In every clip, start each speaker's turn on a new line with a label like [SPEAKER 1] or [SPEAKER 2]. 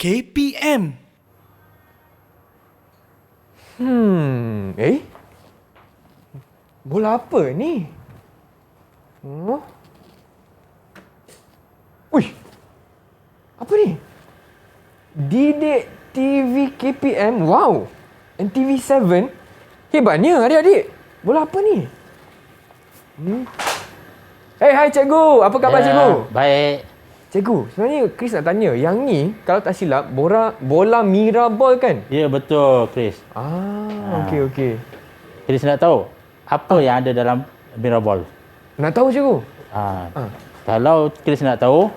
[SPEAKER 1] KPM.
[SPEAKER 2] Bola apa ni? Uish, apa ni? Didik TV KPM. Wow, NTV7. Hebatnya adik-adik. Bola apa ni? Hai cikgu. Apa khabar cikgu?
[SPEAKER 3] Baik.
[SPEAKER 2] Cikgu, sebenarnya Chris nak tanya. Yang ni kalau tak silap bola Miraball kan?
[SPEAKER 3] Ya, betul, Chris.
[SPEAKER 2] Okey.
[SPEAKER 3] Chris nak tahu apa yang ada dalam Miraball?
[SPEAKER 2] Nak tahu cikgu?
[SPEAKER 3] Kalau Chris nak tahu,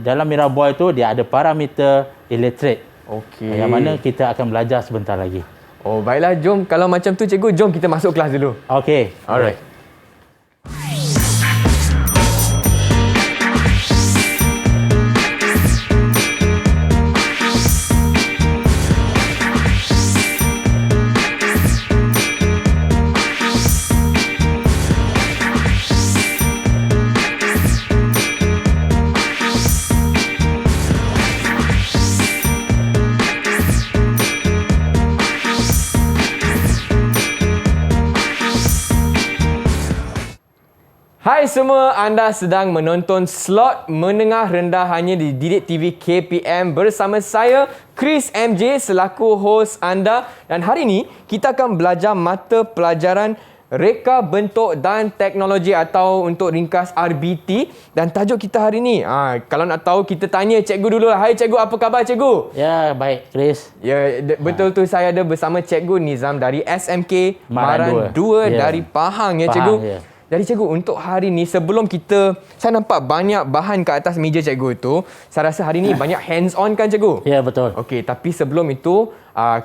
[SPEAKER 3] dalam Miraball itu dia ada parameter elektrik.
[SPEAKER 2] Okey.
[SPEAKER 3] Yang mana kita akan belajar sebentar lagi.
[SPEAKER 2] Oh, baiklah. Jom. Kalau macam tu cikgu, jom kita masuk kelas dulu.
[SPEAKER 3] Okey.
[SPEAKER 2] Alright. Hai semua, anda sedang menonton slot menengah rendah hanya di Didik TV KPM bersama saya, Chris MJ selaku host anda. Dan hari ini, kita akan belajar mata pelajaran Reka Bentuk dan Teknologi atau untuk ringkas RBT. Dan tajuk kita hari ini, kalau nak tahu kita tanya cikgu dulu lah. Hai cikgu, apa khabar cikgu?
[SPEAKER 3] Ya, baik Chris.
[SPEAKER 2] Ya, betul tu, saya ada bersama cikgu Nizam dari SMK Maran 2 dari Pahang ya cikgu.
[SPEAKER 3] Ya.
[SPEAKER 2] Jadi cikgu, untuk hari ni sebelum saya nampak banyak bahan kat atas meja cikgu tu. Saya rasa hari ni banyak hands on kan cikgu?
[SPEAKER 3] Ya, betul.
[SPEAKER 2] Okey, tapi sebelum itu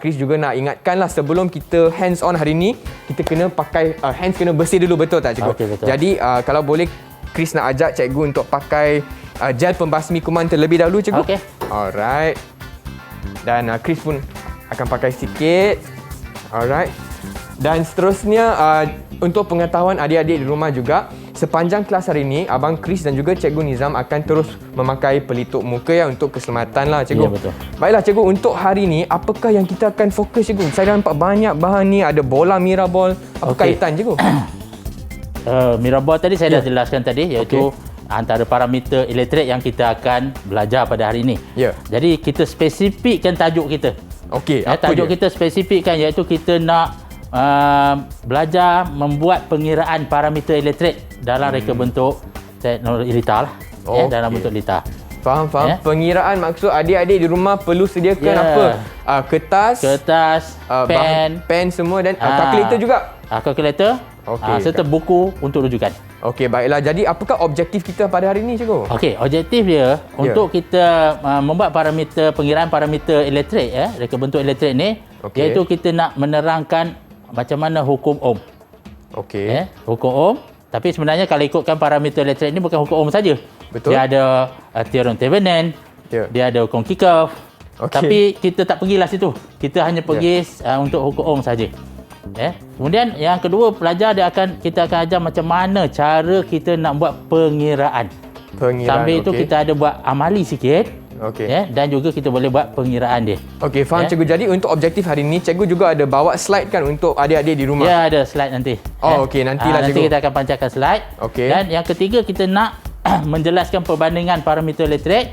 [SPEAKER 2] Chris juga nak ingatkanlah, sebelum kita hands on hari ni, kita kena pakai hands kena bersih dulu, betul tak cikgu?
[SPEAKER 3] Okey, betul.
[SPEAKER 2] Jadi kalau boleh Chris nak ajak cikgu untuk pakai gel pembasmi kuman terlebih dahulu cikgu.
[SPEAKER 3] Okey.
[SPEAKER 2] Alright. Dan Chris pun akan pakai sikit. Alright. Dan seterusnya, untuk pengetahuan adik-adik di rumah juga, sepanjang kelas hari ini, Abang Chris dan juga Cikgu Nizam akan terus memakai pelitup muka untuk keselamatan lah cikgu.
[SPEAKER 3] Ya, betul.
[SPEAKER 2] Baiklah cikgu, untuk hari ini, apakah yang kita akan fokus cikgu? Saya nampak banyak bahan ni, ada bola Miraball. Apa kaitan cikgu?
[SPEAKER 3] Miraball tadi saya dah jelaskan tadi, iaitu antara parameter elektrik yang kita akan belajar pada hari ini.
[SPEAKER 2] Ya.
[SPEAKER 3] Jadi kita spesifikkan tajuk kita.
[SPEAKER 2] Okey, apa
[SPEAKER 3] Tajuk
[SPEAKER 2] dia?
[SPEAKER 3] kita spesifikkan, iaitu kita nak belajar membuat pengiraan parameter elektrik dalam reka bentuk teknologi litar dalam bentuk litar.
[SPEAKER 2] Faham. Pengiraan maksud adik-adik di rumah perlu sediakan apa? Kertas, pen semua dan kalkulator juga.
[SPEAKER 3] Kalkulator serta buku untuk rujukan.
[SPEAKER 2] Okey, baiklah. Jadi apakah objektif kita pada hari ini cikgu?
[SPEAKER 3] Okey, objektif dia untuk kita membuat pengiraan parameter elektrik reka bentuk elektrik ni, iaitu kita nak menerangkan macam mana hukum Ohm.
[SPEAKER 2] Okey.
[SPEAKER 3] Hukum Ohm. Tapi sebenarnya kalau ikutkan parameter elektrik ni bukan hukum Ohm saja.
[SPEAKER 2] Betul.
[SPEAKER 3] Dia ada teorem Thevenin, dia ada hukum Kirchhoff. Tapi kita tak pergilah situ. Kita hanya pergi untuk hukum Ohm saja. Kemudian yang kedua, kita akan ajar macam mana cara kita nak buat pengiraan. Sambil itu kita ada buat amali sikit. Dan juga kita boleh buat pengiraan dia.
[SPEAKER 2] Okey, faham cikgu. Jadi untuk objektif hari ini, cikgu juga ada bawa slide kan untuk adik-adik di rumah?
[SPEAKER 3] Ya, ada slide nanti.
[SPEAKER 2] Okey, nantilah cikgu.
[SPEAKER 3] Nanti kita akan pancarkan slide. Dan yang ketiga, kita nak menjelaskan perbandingan parameter elektrik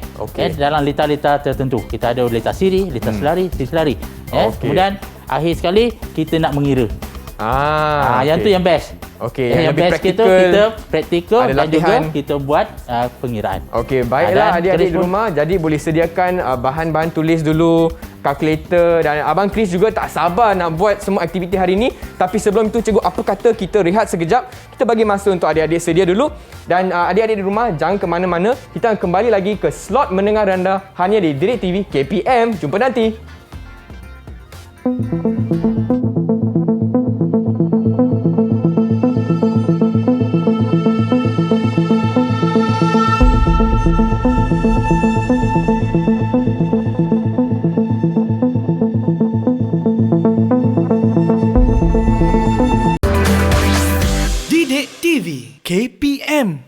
[SPEAKER 3] dalam litar-litar tertentu. Kita ada litar siri, litar selari, selari. Kemudian akhir sekali kita nak mengira. Yang tu yang best. Yang
[SPEAKER 2] lebih
[SPEAKER 3] best
[SPEAKER 2] praktikal.
[SPEAKER 3] Kita praktikal dan
[SPEAKER 2] latihan.
[SPEAKER 3] juga kita buat pengiraan.
[SPEAKER 2] Okey, baiklah adik-adik di rumah. Jadi boleh sediakan bahan-bahan tulis dulu, kalkulator, dan Abang Chris juga tak sabar nak buat semua aktiviti hari ini. Tapi sebelum itu cikgu, apa kata kita rehat sekejap? Kita bagi masa untuk adik-adik sedia dulu. Dan adik-adik di rumah jangan ke mana-mana. Kita akan kembali lagi ke slot menengah rendah hanya di Didik TV KPM. Jumpa nanti.
[SPEAKER 1] Didik TV KPM.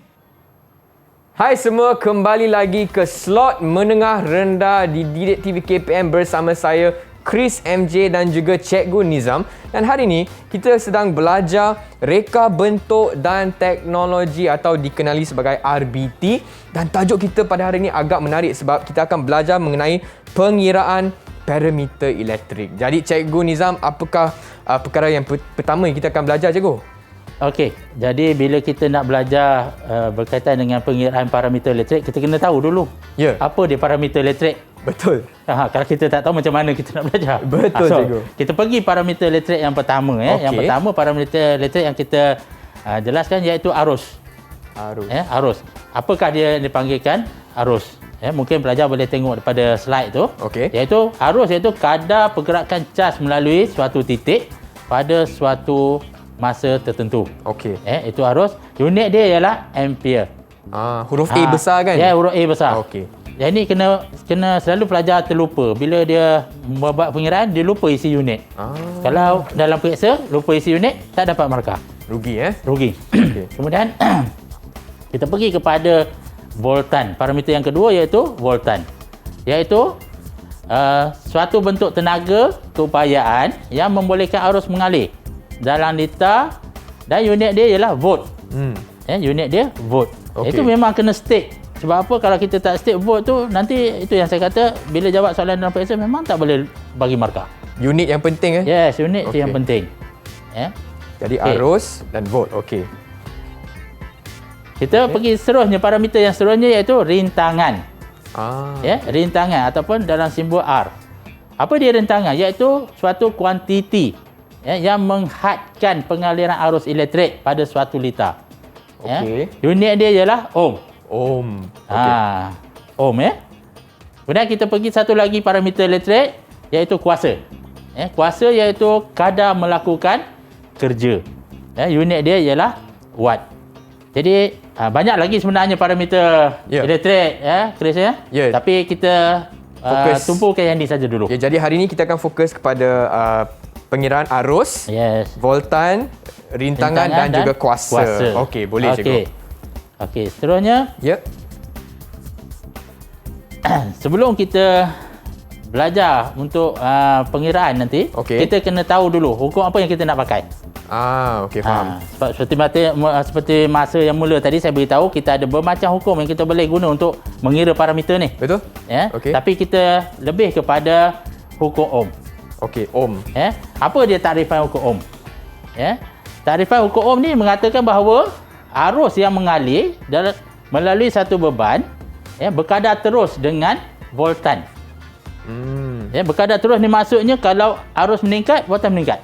[SPEAKER 2] Hai semua, kembali lagi ke slot menengah rendah di Didik TV KPM bersama saya Chris MJ dan juga Cikgu Nizam. Dan hari ini kita sedang belajar reka bentuk dan teknologi atau dikenali sebagai RBT. Dan tajuk kita pada hari ini agak menarik sebab kita akan belajar mengenai pengiraan parameter elektrik. Jadi Cikgu Nizam, apakah perkara yang pertama yang kita akan belajar, Cikgu?
[SPEAKER 3] Okey, jadi bila kita nak belajar berkaitan dengan pengiraan parameter elektrik, kita kena tahu dulu apa dia parameter elektrik.
[SPEAKER 2] Betul.
[SPEAKER 3] Kalau kita tak tahu macam mana kita nak belajar.
[SPEAKER 2] Betul, Cikgu.
[SPEAKER 3] Kita pergi parameter elektrik yang pertama. Yang pertama parameter elektrik yang kita jelaskan iaitu arus. Arus. Apakah dia dipanggilkan? Arus. Mungkin pelajar boleh tengok daripada slide tu. Iaitu arus iaitu kadar pergerakan caj melalui suatu titik pada suatu masa tertentu. Itu arus. Unit dia ialah ampere.
[SPEAKER 2] Huruf A besar kan?
[SPEAKER 3] Ya, huruf A besar. Yang ni kena selalu pelajar terlupa. Bila dia membuat pengiraan, dia lupa isi unit. Kalau dalam periksa lupa isi unit, tak dapat markah.
[SPEAKER 2] Rugi.
[SPEAKER 3] Kemudian kita pergi kepada voltan. Parameter yang kedua iaitu voltan. Iaitu suatu bentuk tenaga keupayaan yang membolehkan arus mengalir dalam liter dan unit dia ialah volt. Unit dia volt. Itu memang kena stick. Sebab apa? Kalau kita tak stick volt tu, nanti itu yang saya kata, bila jawab soalan dalam periksa memang tak boleh bagi markah.
[SPEAKER 2] Unit yang penting
[SPEAKER 3] Yes, unit tu yang penting.
[SPEAKER 2] Jadi arus dan volt.
[SPEAKER 3] Kita pergi seterusnya, parameter yang seterusnya iaitu rintangan. Rintangan ataupun dalam simbol R. Apa dia rintangan? Iaitu suatu kuantiti yang menghadkan pengaliran arus elektrik pada suatu liter. Unit dia ialah ohm. Ohm. Kemudian kita pergi satu lagi parameter elektrik iaitu kuasa. Kuasa iaitu kadar melakukan kerja. Unit dia ialah watt. Jadi banyak lagi sebenarnya parameter elektrik, Chris Tapi kita tumpukan yang ni saja dulu.
[SPEAKER 2] Jadi hari ini kita akan fokus kepada pengiraan arus, voltan, rintangan dan juga kuasa. Boleh Cikgu.
[SPEAKER 3] Seterusnya. Sebelum kita belajar untuk pengiraan nanti, kita kena tahu dulu hukum apa yang kita nak pakai.
[SPEAKER 2] Faham.
[SPEAKER 3] Seperti masa yang mula tadi saya beritahu, kita ada bermacam hukum yang kita boleh guna untuk mengira parameter ni.
[SPEAKER 2] Betul?
[SPEAKER 3] Tapi kita lebih kepada hukum ohm.
[SPEAKER 2] Ohm.
[SPEAKER 3] Apa dia takrifan hukum ohm? Takrifan hukum ohm ni mengatakan bahawa arus yang mengalir melalui satu beban berkadar terus dengan voltan. Berkadar terus ni maksudnya kalau arus meningkat, voltan meningkat.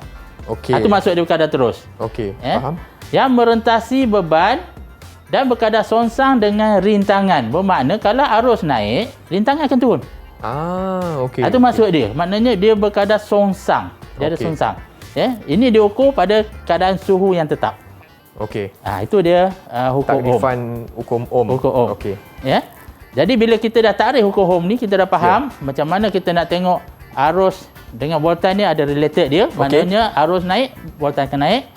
[SPEAKER 3] Itu maksud dia berkadar terus.
[SPEAKER 2] Faham.
[SPEAKER 3] Yang merentasi beban dan berkadar songsang dengan rintangan. Bermakna kalau arus naik, rintangan akan turun. Itu maksud dia. Maknanya dia berkadar songsang. Dia ada songsang. Ini diukur pada keadaan suhu yang tetap. Itu dia hukum ohm.
[SPEAKER 2] Takrifan hukum ohm.
[SPEAKER 3] Jadi bila kita dah takrif hukum ohm ni, kita dah faham macam mana kita nak tengok arus dengan voltan ni ada related dia. Maknanya arus naik, voltan akan naik.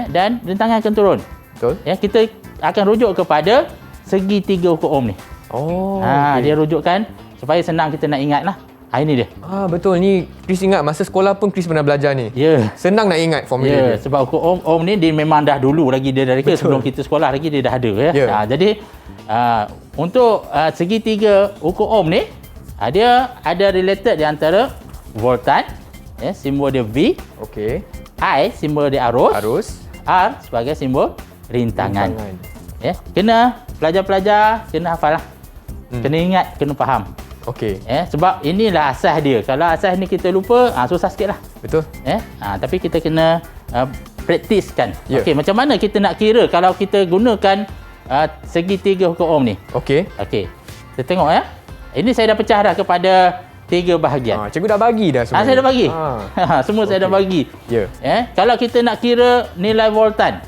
[SPEAKER 3] Dan rintangan akan turun.
[SPEAKER 2] Betul.
[SPEAKER 3] Kita akan rujuk kepada segitiga hukum ohm ni. Dia rujukkan supaya senang kita nak ingat lah. Ini dia.
[SPEAKER 2] Betul. Ni Chris ingat masa sekolah pun Chris pernah belajar ni. Senang nak ingat formula dia.
[SPEAKER 3] Sebab hukum ohm ni dia memang dah dulu lagi dia dari sebelum kita sekolah lagi dia dah ada. Jadi untuk segitiga hukum ohm ni dia ada related di antara voltan, simbol dia V. I simbol dia arus. R sebagai simbol rintangan. Kena pelajar-pelajar kena hafal lah. Kena ingat, kena faham. Sebab inilah asas dia. Kalau asas ni kita lupa, susah sikit lah.
[SPEAKER 2] Betul.
[SPEAKER 3] Tapi kita kena praktiskan. Macam mana kita nak kira kalau kita gunakan segitiga hukum ohm ni? Kita tengok Ini saya dah pecah dah kepada 3 bahagian.
[SPEAKER 2] Cikgu dah bagi dah semua.
[SPEAKER 3] Saya dah bagi. Semua saya dah bagi. Kalau kita nak kira nilai voltan,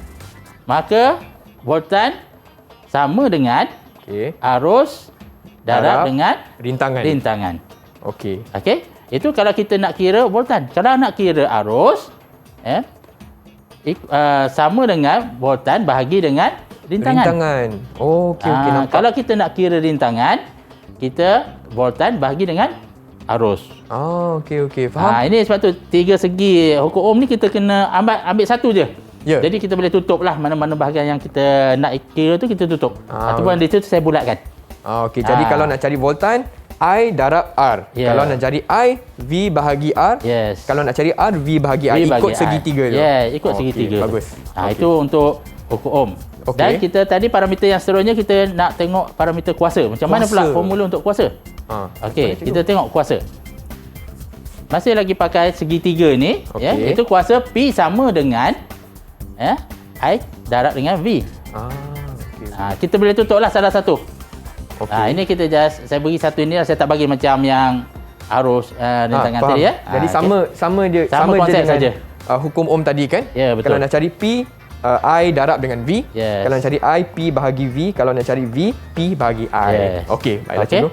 [SPEAKER 3] maka voltan sama dengan arus darab dengan rintangan. Itu kalau kita nak kira voltan. Kalau nak kira arus, sama dengan voltan bahagi dengan rintangan.
[SPEAKER 2] Okey, nampak.
[SPEAKER 3] Kalau kita nak kira rintangan, kita voltan bahagi dengan arus.
[SPEAKER 2] Okey, faham.
[SPEAKER 3] Ini sebab tu 3 segi hukum Ohm ni kita kena ambil satu je.
[SPEAKER 2] Ya.
[SPEAKER 3] Jadi kita boleh tutup lah mana-mana bahagian yang kita nak kira tu kita tutup. Ataupun di situ saya bulatkan.
[SPEAKER 2] Okey, jadi kalau nak cari voltan, I darab R.
[SPEAKER 3] Ya.
[SPEAKER 2] Kalau nak cari I, V bahagi R.
[SPEAKER 3] Yes.
[SPEAKER 2] Kalau nak cari R, V bahagi I.
[SPEAKER 3] V
[SPEAKER 2] Ikut
[SPEAKER 3] bagi
[SPEAKER 2] segitiga tu.
[SPEAKER 3] Ya, ikut segitiga.
[SPEAKER 2] Bagus.
[SPEAKER 3] Itu untuk hukum Ohm.
[SPEAKER 2] Okey.
[SPEAKER 3] Dan kita tadi parameter yang seterusnya kita nak tengok parameter kuasa. Macam mana pula formula untuk kuasa? Okey, kita tengok kuasa. Masih lagi pakai segitiga ni, ya. Itu kuasa P sama dengan I darab dengan V. Kita boleh tutuplah salah satu. Ini kita saya bagi satu ini, saya tak bagi macam yang arus rintangan tadi ya.
[SPEAKER 2] Jadi sama je
[SPEAKER 3] konsep
[SPEAKER 2] dengan
[SPEAKER 3] saja.
[SPEAKER 2] Hukum Ohm tadi kan?
[SPEAKER 3] Ya, betul.
[SPEAKER 2] Kalau nak cari P, I darab dengan V.
[SPEAKER 3] Yes.
[SPEAKER 2] Kalau nak cari I, P bahagi V. Kalau nak cari V, P bahagi I.
[SPEAKER 3] Yes.
[SPEAKER 2] Okey, baiklah cikgu.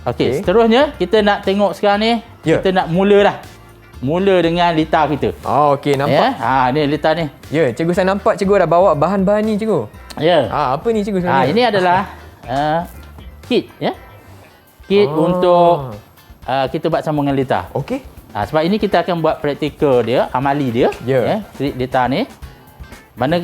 [SPEAKER 3] Okey, seterusnya kita nak tengok sekarang ni, kita nak mula dengan litar kita.
[SPEAKER 2] Okey, nampak.
[SPEAKER 3] Ni litar ni.
[SPEAKER 2] Ya, cikgu saya nampak cikgu dah bawa bahan-bahan ni cikgu.
[SPEAKER 3] Ya.
[SPEAKER 2] Apa ni cikgu sebenarnya?
[SPEAKER 3] Ini adalah kit ya. Kit untuk kita buat sambungan litar.
[SPEAKER 2] Okey.
[SPEAKER 3] Sebab ini kita akan buat praktikal dia, amali dia. Kit litar ni. Mana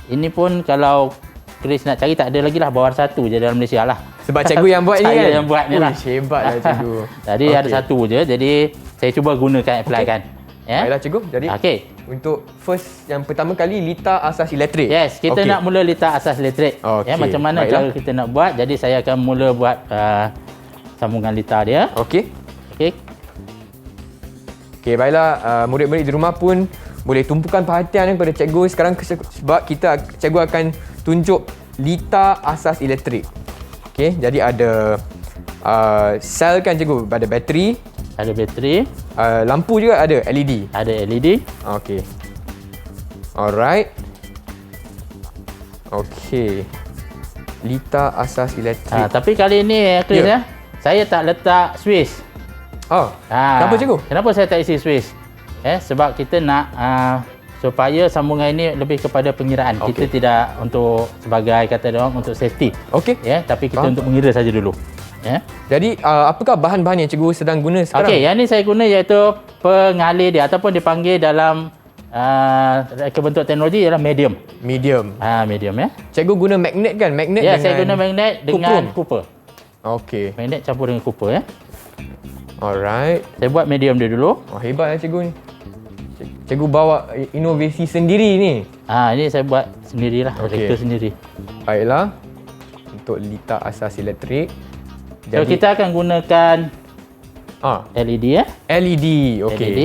[SPEAKER 3] ini pun kalau Chris nak cari tak ada lagi lah, bawa satu je dalam Malaysia lah.
[SPEAKER 2] Sebab cikgu yang buat ni kan?
[SPEAKER 3] Saya yang buat ni lah.
[SPEAKER 2] Hebat lah cikgu.
[SPEAKER 3] Tadi ada satu je, jadi saya cuba gunakan, apply kan.
[SPEAKER 2] Baiklah cikgu, jadi untuk yang pertama kali litar asas elektrik.
[SPEAKER 3] Yes, kita nak mula litar asas elektrik. Macam mana cara kita nak buat, jadi saya akan mula buat sambungan litar dia. Okey,
[SPEAKER 2] baiklah, murid-murid di rumah pun boleh tumpukan perhatian kepada cikgu sekarang sebab cikgu akan tunjuk litar asas elektrik. Okey, jadi ada sel kan cikgu, ada bateri.
[SPEAKER 3] Ada bateri.
[SPEAKER 2] Lampu juga ada, LED.
[SPEAKER 3] Ada LED.
[SPEAKER 2] Okey. Alright. Okey. Litar asas elektrik.
[SPEAKER 3] Tapi kali ini Chris saya tak letak switch.
[SPEAKER 2] Kenapa cikgu?
[SPEAKER 3] Kenapa saya tak isi switch? Sebab kita nak supaya sambungan ini lebih kepada pengiraan. Kita tidak untuk sebagai kata orang untuk safety. Tapi kita untuk mengira saja dulu.
[SPEAKER 2] Jadi apakah bahan-bahan yang cikgu sedang guna sekarang?
[SPEAKER 3] Yang ni saya guna iaitu pengalih dia ataupun dipanggil dalam bentuk teknologi ialah medium. Medium ya.
[SPEAKER 2] Cikgu guna magnet kan? Magnet dengan
[SPEAKER 3] saya guna magnet dengan copper.
[SPEAKER 2] Okey.
[SPEAKER 3] Magnet campur dengan copper ya.
[SPEAKER 2] Alright.
[SPEAKER 3] Saya buat medium dia dulu.
[SPEAKER 2] Hebatlah cikgu ni. Cikgu bawa inovasi sendiri ni.
[SPEAKER 3] Ini saya buat sendirilah, reka sendiri.
[SPEAKER 2] Baiklah. Untuk litar asas elektrik.
[SPEAKER 3] So kita akan gunakan LED ya.
[SPEAKER 2] LED, okey.
[SPEAKER 3] LED.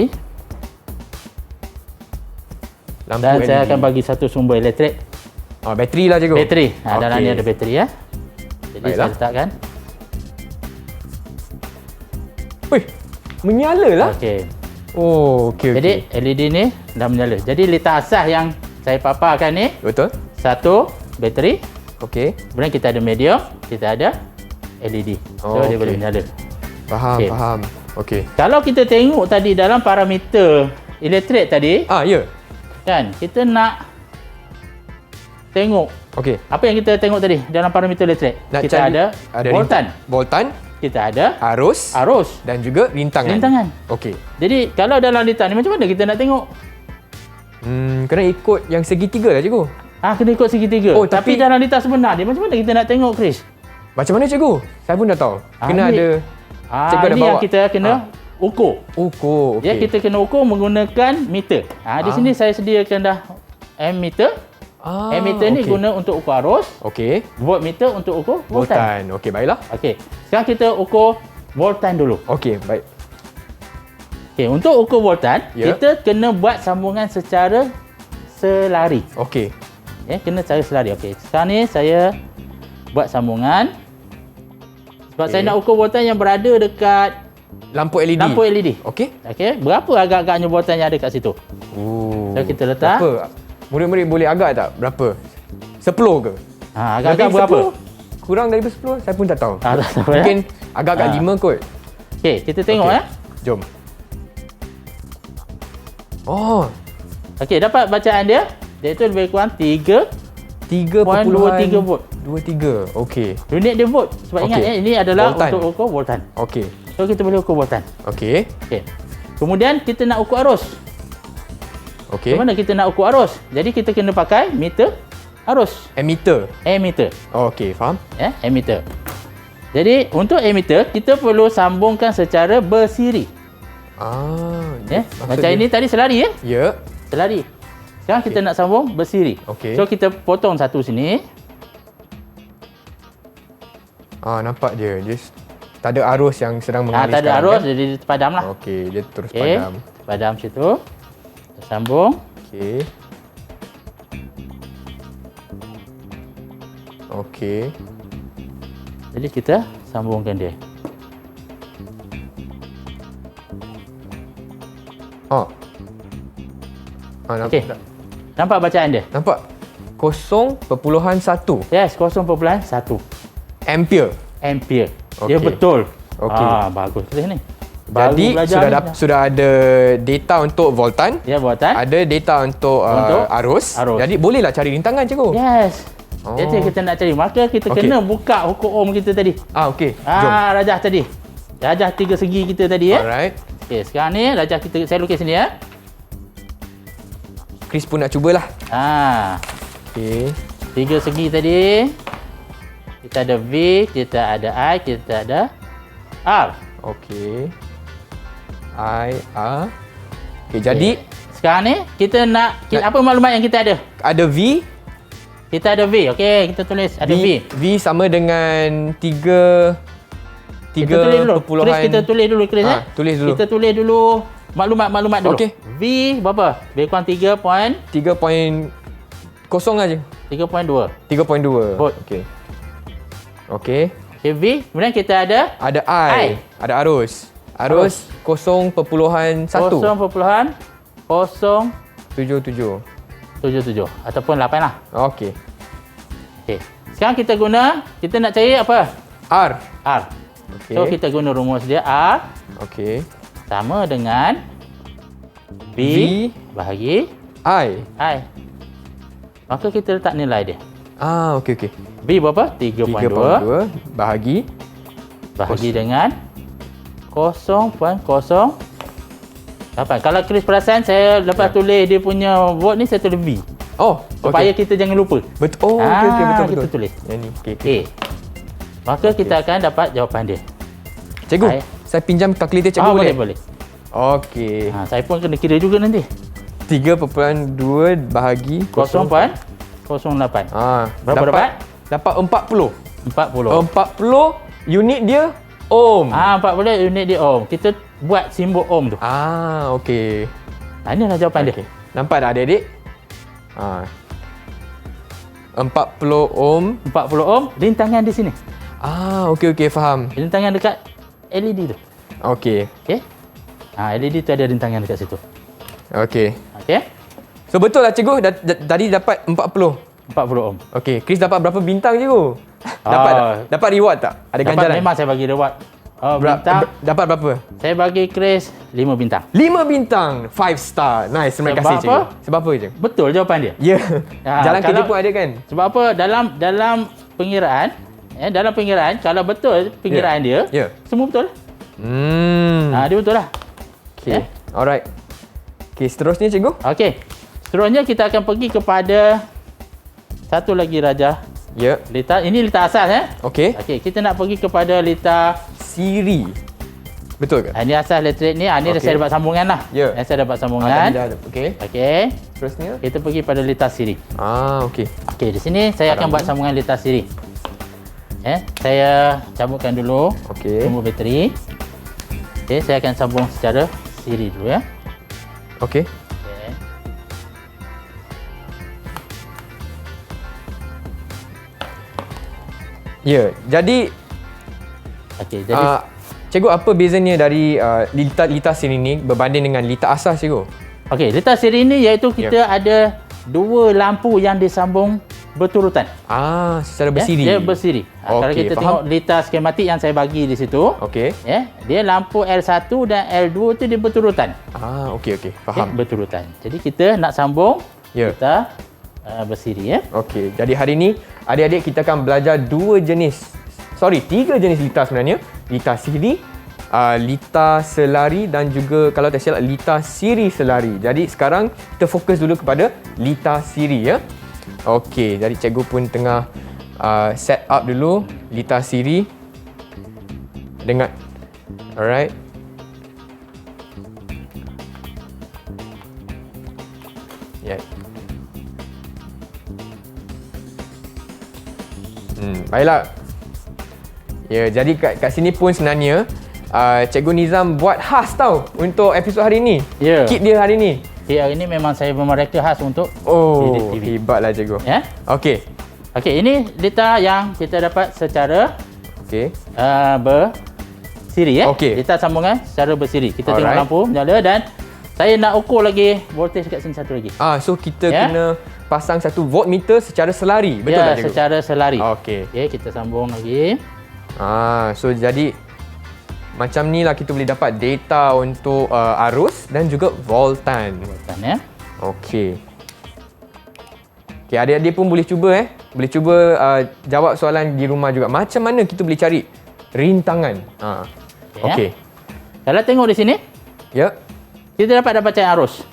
[SPEAKER 2] Lampu
[SPEAKER 3] dan
[SPEAKER 2] LED.
[SPEAKER 3] Saya akan bagi satu sumber elektrik.
[SPEAKER 2] Bateri lah cikgu.
[SPEAKER 3] Bateri. Dalam ni ada bateri ya. Jadi
[SPEAKER 2] baiklah,
[SPEAKER 3] saya letakkan.
[SPEAKER 2] Menyala lah.
[SPEAKER 3] Okey.
[SPEAKER 2] Okey.
[SPEAKER 3] Jadi LED ni dah menyala. Jadi litar asas yang saya paparkan ni.
[SPEAKER 2] Betul.
[SPEAKER 3] Satu bateri.
[SPEAKER 2] Okey.
[SPEAKER 3] Kemudian kita ada medium, kita ada LED. So dia boleh menyala.
[SPEAKER 2] Faham. Okey.
[SPEAKER 3] Kalau kita tengok tadi dalam parameter elektrik tadi.
[SPEAKER 2] Ya.
[SPEAKER 3] Kan kita nak tengok.
[SPEAKER 2] Okey.
[SPEAKER 3] Apa yang kita tengok tadi dalam parameter elektrik? Kita ada voltan. Kita ada
[SPEAKER 2] arus dan juga rintangan. Okey.
[SPEAKER 3] Jadi kalau dalam litar ni macam mana kita nak tengok?
[SPEAKER 2] Kena ikut yang segitiga lah cikgu.
[SPEAKER 3] Kena ikut segitiga. Tapi dalam litar sebenar dia macam mana kita nak tengok, Chris?
[SPEAKER 2] Macam mana cikgu? Saya pun dah tahu. Kena ada cikgu ada
[SPEAKER 3] bawa. Yang kita kena ukur.
[SPEAKER 2] Okey.
[SPEAKER 3] Kita kena ukur menggunakan meter. Di sini saya sediakan dah ammeter. Ammeter ni guna untuk ukur arus.
[SPEAKER 2] Okey.
[SPEAKER 3] Voltmeter untuk ukur voltan.
[SPEAKER 2] Okey, baiklah.
[SPEAKER 3] Okey. Sekarang kita ukur voltan dulu.
[SPEAKER 2] Okey, baik.
[SPEAKER 3] Okey, untuk ukur voltan, kita kena buat sambungan secara selari.
[SPEAKER 2] Okey.
[SPEAKER 3] Kena secara selari. Okey. Sekarang ni saya buat sambungan. Sebab saya nak ukur voltan yang berada dekat
[SPEAKER 2] lampu LED. Okey.
[SPEAKER 3] Berapa agak-agaknya voltan yang ada kat situ? So kita letak.
[SPEAKER 2] Berapa? Murid-murid boleh agak tak? Berapa? 10 ke?
[SPEAKER 3] Agak-agak berapa?
[SPEAKER 2] 10? Kurang daripada 10? Saya pun tak tahu.
[SPEAKER 3] Mungkin
[SPEAKER 2] agak-agak 5 kot.
[SPEAKER 3] Okey, kita tengok
[SPEAKER 2] Jom.
[SPEAKER 3] Okey, dapat bacaan dia. iaitu lebih kurang 3.23 volt.
[SPEAKER 2] 23. Okey.
[SPEAKER 3] Unit dia volt. Sebab ingat
[SPEAKER 2] Okey.
[SPEAKER 3] ini adalah
[SPEAKER 2] Voltan.
[SPEAKER 3] untuk ukur voltan.
[SPEAKER 2] Okey.
[SPEAKER 3] So kita boleh ukur voltan.
[SPEAKER 2] Okey.
[SPEAKER 3] Okey. Kemudian kita nak ukur arus.
[SPEAKER 2] Okey.
[SPEAKER 3] Di mana kita nak ukur arus? Jadi kita kena pakai meter arus.
[SPEAKER 2] Ammeter.
[SPEAKER 3] Ammeter.
[SPEAKER 2] Okey, faham?
[SPEAKER 3] Ya, ammeter. Jadi untuk ammeter kita perlu sambungkan secara bersiri. Ya, macam ini tadi selari ya.
[SPEAKER 2] Ya.
[SPEAKER 3] Selari. Sekarang kita nak sambung bersiri.
[SPEAKER 2] Okey.
[SPEAKER 3] So kita potong satu sini.
[SPEAKER 2] Nampak dia. Dia tak ada arus yang sedang mengalir.
[SPEAKER 3] Tak ada
[SPEAKER 2] sekarang,
[SPEAKER 3] arus,
[SPEAKER 2] kan?
[SPEAKER 3] jadi dia padam lah.
[SPEAKER 2] Okey, dia terus
[SPEAKER 3] Okey,
[SPEAKER 2] padam.
[SPEAKER 3] padam situ. Kita sambung.
[SPEAKER 2] Okey. Okey.
[SPEAKER 3] Jadi kita sambungkan dia.
[SPEAKER 2] Nampak.
[SPEAKER 3] Okey. Nampak bacaan dia?
[SPEAKER 2] Nampak. 0.1
[SPEAKER 3] Yes, 0.1
[SPEAKER 2] ampere.
[SPEAKER 3] ampere. Dia
[SPEAKER 2] Okey.
[SPEAKER 3] betul.
[SPEAKER 2] Okey.
[SPEAKER 3] Bagus Chris ni.
[SPEAKER 2] Jadi sudah ada data untuk voltan,
[SPEAKER 3] Ya, buatan.
[SPEAKER 2] ada data untuk,
[SPEAKER 3] Untuk
[SPEAKER 2] arus.
[SPEAKER 3] arus.
[SPEAKER 2] Jadi bolehlah cari rintangan cikgu.
[SPEAKER 3] Yes. Jadi kita nak cari. Maka kita
[SPEAKER 2] Okey.
[SPEAKER 3] kena buka ukur ohm kita tadi.
[SPEAKER 2] Okey. Jom.
[SPEAKER 3] Rajah tadi. Rajah 3 segi kita tadi ya.
[SPEAKER 2] Alright.
[SPEAKER 3] Okey, sekarang ni rajah kita saya lukis sini ya.
[SPEAKER 2] Chris pun nak cubalah. Okey.
[SPEAKER 3] 3 segi tadi. Kita ada V, kita ada I, kita ada R.
[SPEAKER 2] Okey. I, R. Okey, jadi
[SPEAKER 3] Sekarang ni kita nak apa maklumat yang kita ada?
[SPEAKER 2] ada V.
[SPEAKER 3] Kita ada V. Okey, kita tulis ada V.
[SPEAKER 2] V sama dengan 3
[SPEAKER 3] Kita tulis dulu. Chris, kita tulis dulu Chris
[SPEAKER 2] tulis dulu.
[SPEAKER 3] Kita tulis dulu maklumat-maklumat dulu.
[SPEAKER 2] Okey.
[SPEAKER 3] V berapa? Lebih kurang
[SPEAKER 2] 3.0 aja.
[SPEAKER 3] 3.2.
[SPEAKER 2] 3.2.
[SPEAKER 3] Volt.
[SPEAKER 2] Okey. Okey.
[SPEAKER 3] Okay, V. Kemudian kita ada
[SPEAKER 2] Ada I. Ada arus. Arus 0.1.
[SPEAKER 3] 0.077
[SPEAKER 2] 77.
[SPEAKER 3] ataupun 8 lah.
[SPEAKER 2] Okey.
[SPEAKER 3] Okey. Sekarang kita nak cari apa?
[SPEAKER 2] R.
[SPEAKER 3] R.
[SPEAKER 2] Okey.
[SPEAKER 3] So kita guna rumus dia R
[SPEAKER 2] Okey.
[SPEAKER 3] sama dengan V,
[SPEAKER 2] V
[SPEAKER 3] bahagi
[SPEAKER 2] I.
[SPEAKER 3] I. Maka kita letak nilai dia.
[SPEAKER 2] Okey.
[SPEAKER 3] V berapa? 3.2
[SPEAKER 2] bahagi
[SPEAKER 3] dengan 0.08. Kalau Chris perasan, saya lepas tulis dia punya volt ni, saya tulis V. Supaya kita jangan lupa.
[SPEAKER 2] Betul. Okey, betul.
[SPEAKER 3] Kita tulis.
[SPEAKER 2] Yang ni. Okey.
[SPEAKER 3] A. Maka kita akan dapat jawapan dia.
[SPEAKER 2] Cikgu, saya pinjam kalkulator cikgu boleh?
[SPEAKER 3] Boleh.
[SPEAKER 2] Okey.
[SPEAKER 3] Saya pun kena kira juga nanti.
[SPEAKER 2] 3.2 bahagi
[SPEAKER 3] 0.08. Berapa dapat?
[SPEAKER 2] Dapat 40.
[SPEAKER 3] 40.
[SPEAKER 2] 40 unit dia ohm.
[SPEAKER 3] 40 unit dia ohm. Kita buat simbol ohm tu.
[SPEAKER 2] Okey.
[SPEAKER 3] Inilah jawapan dia.
[SPEAKER 2] Nampak tak adik-adik? 40 ohm.
[SPEAKER 3] 40 ohm, rintangan di sini.
[SPEAKER 2] Okey, faham.
[SPEAKER 3] Rintangan dekat LED tu.
[SPEAKER 2] Okey.
[SPEAKER 3] Okey? LED tu ada rintangan dekat situ.
[SPEAKER 2] Okey.
[SPEAKER 3] Okey?
[SPEAKER 2] So betul lah cikgu, tadi dapat 40.
[SPEAKER 3] 40 ohm.
[SPEAKER 2] Okey, Chris dapat berapa bintang cikgu? Dapat reward tak? Ada
[SPEAKER 3] Dapat,
[SPEAKER 2] ganjaran?
[SPEAKER 3] memang saya bagi reward. Bintang,
[SPEAKER 2] dapat berapa?
[SPEAKER 3] saya bagi Chris 5 bintang.
[SPEAKER 2] 5 bintang. 5 star. Nice, terima kasih cikgu. Sebab apa je?
[SPEAKER 3] Betul jawapan dia.
[SPEAKER 2] Ya. Jalan kerja
[SPEAKER 3] kalau-
[SPEAKER 2] pun ada kan?
[SPEAKER 3] Sebab apa? Dalam pengiraan, kalau betul pengiraan dia,
[SPEAKER 2] Ya.
[SPEAKER 3] semua betul. Dia betul lah.
[SPEAKER 2] Okey. Alright. Okey, seterusnya cikgu?
[SPEAKER 3] Okey. Seterusnya kita akan pergi kepada satu lagi rajah.
[SPEAKER 2] Ya.
[SPEAKER 3] Ini litar asas
[SPEAKER 2] Okey.
[SPEAKER 3] Okey, kita nak pergi kepada litar
[SPEAKER 2] Siri. Betul ke?
[SPEAKER 3] ini asas elektrik ni. Ni dah
[SPEAKER 2] Okey.
[SPEAKER 3] saya dapat sambungan lah.
[SPEAKER 2] Ya.
[SPEAKER 3] Saya dapat
[SPEAKER 2] Tadi
[SPEAKER 3] sambungan.
[SPEAKER 2] dah ada. Okey.
[SPEAKER 3] Okey.
[SPEAKER 2] Seterusnya?
[SPEAKER 3] Kita pergi pada litar siri.
[SPEAKER 2] Okey.
[SPEAKER 3] Okey, di sini saya akan buat sambungan litar siri. Saya cabutkan dulu
[SPEAKER 2] Okey.
[SPEAKER 3] sumber bateri. Okey, saya akan sambung secara siri dulu ya.
[SPEAKER 2] Okey.
[SPEAKER 3] Okey.
[SPEAKER 2] Ya. Jadi
[SPEAKER 3] Okey, jadi
[SPEAKER 2] cikgu, apa bezanya dari litar siri ni berbanding dengan litar asas cikgu?
[SPEAKER 3] okey, litar siri ni iaitu kita ada dua lampu yang disambung berturutan.
[SPEAKER 2] Secara bersiri.
[SPEAKER 3] Dia bersiri. Kalau
[SPEAKER 2] Okey,
[SPEAKER 3] kita
[SPEAKER 2] faham.
[SPEAKER 3] tengok litar skematik yang saya bagi di situ,
[SPEAKER 2] Okey.
[SPEAKER 3] dia lampu L1 dan L2 tu dia berturutan.
[SPEAKER 2] Okey. Faham.
[SPEAKER 3] Berturutan. Jadi kita nak sambung
[SPEAKER 2] Ya.
[SPEAKER 3] litar bersiri ya.
[SPEAKER 2] Okey, jadi hari ni adik-adik kita akan belajar tiga jenis litar sebenarnya. Litar siri, litar selari dan juga kalau tak silap litar siri selari. Jadi sekarang kita fokus dulu kepada litar siri ya. Okey, jadi cikgu pun tengah set up dulu litar siri dengan alright. Ya. Baiklah. Ya, jadi kat sini pun sebenarnya Cikgu Nizam buat khas tau untuk episod hari ni.
[SPEAKER 3] Ya.
[SPEAKER 2] Kit dia hari ni.
[SPEAKER 3] Kit hari ni memang saya mereka khas untuk
[SPEAKER 2] Oh,
[SPEAKER 3] TV.
[SPEAKER 2] hebatlah cikgu.
[SPEAKER 3] Ya.
[SPEAKER 2] Okey.
[SPEAKER 3] Okey, ini litar yang kita dapat secara
[SPEAKER 2] Okey.
[SPEAKER 3] bersiri ya.
[SPEAKER 2] Okey.
[SPEAKER 3] Litar sambungan secara bersiri. Kita tengok
[SPEAKER 2] Alright.
[SPEAKER 3] lampu menyala dan saya nak ukur lagi voltage kat sini satu lagi.
[SPEAKER 2] So kita
[SPEAKER 3] Ya.
[SPEAKER 2] kena pasang satu voltmeter secara selari. Betul
[SPEAKER 3] Ya,
[SPEAKER 2] tak cikgu?
[SPEAKER 3] secara selari.
[SPEAKER 2] Okey.
[SPEAKER 3] Okey, kita sambung lagi.
[SPEAKER 2] So jadi macam ni lah kita boleh dapat data untuk arus dan juga voltan.
[SPEAKER 3] Voltan ya.
[SPEAKER 2] Okey. Okey, adik-adik pun boleh cuba Boleh cuba jawab soalan di rumah juga. Macam mana kita boleh cari rintangan? Okey.
[SPEAKER 3] Kalau tengok di sini,
[SPEAKER 2] Ya.
[SPEAKER 3] kita dapat dapatkan arus.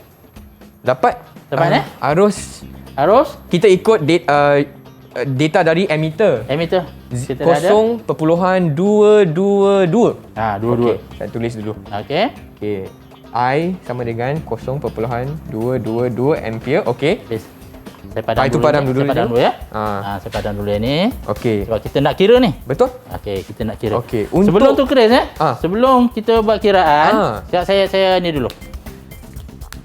[SPEAKER 2] Dapat?
[SPEAKER 3] Dapat,
[SPEAKER 2] Arus
[SPEAKER 3] Arus
[SPEAKER 2] kita ikut data dari emitter.
[SPEAKER 3] emitter. Kita dah ada.
[SPEAKER 2] 0.222.
[SPEAKER 3] Dua-dua.
[SPEAKER 2] Okey, saya tulis dulu.
[SPEAKER 3] Okey.
[SPEAKER 2] Okey. I sama dengan 0.222 ampere. Okey.
[SPEAKER 3] Saya padam
[SPEAKER 2] Itu
[SPEAKER 3] dulu.
[SPEAKER 2] padam dulu
[SPEAKER 3] Saya padam
[SPEAKER 2] dulu.
[SPEAKER 3] dulu ya.
[SPEAKER 2] Ah.
[SPEAKER 3] Saya padam dulu yang ni.
[SPEAKER 2] Okey.
[SPEAKER 3] Sebab kita nak kira ni.
[SPEAKER 2] Betul?
[SPEAKER 3] Okey, kita nak kira.
[SPEAKER 2] Okey,
[SPEAKER 3] Sebelum tu Chris sebelum kita buat kiraan, saya ni dulu.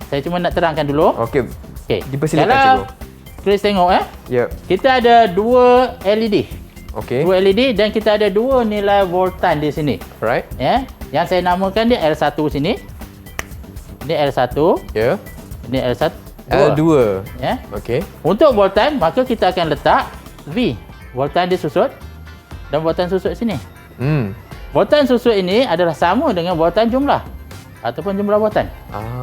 [SPEAKER 3] Saya cuma nak terangkan dulu.
[SPEAKER 2] Okey.
[SPEAKER 3] Okey.
[SPEAKER 2] Dipersilakan
[SPEAKER 3] Kalau
[SPEAKER 2] cikgu.
[SPEAKER 3] Chris tengok
[SPEAKER 2] Ya.
[SPEAKER 3] kita ada dua LED.
[SPEAKER 2] Okey.
[SPEAKER 3] Dua LED dan kita ada dua nilai voltan di sini.
[SPEAKER 2] Alright.
[SPEAKER 3] Ya. Yang saya namakan dia L1 sini. Ini L1,
[SPEAKER 2] Ya.
[SPEAKER 3] ini L1.
[SPEAKER 2] L2.
[SPEAKER 3] Ya.
[SPEAKER 2] Okey.
[SPEAKER 3] Untuk voltan, maka kita akan letak V. Voltan dia susut dan voltan susut sini. Voltan susut ini adalah sama dengan voltan jumlah ataupun jumlah voltan.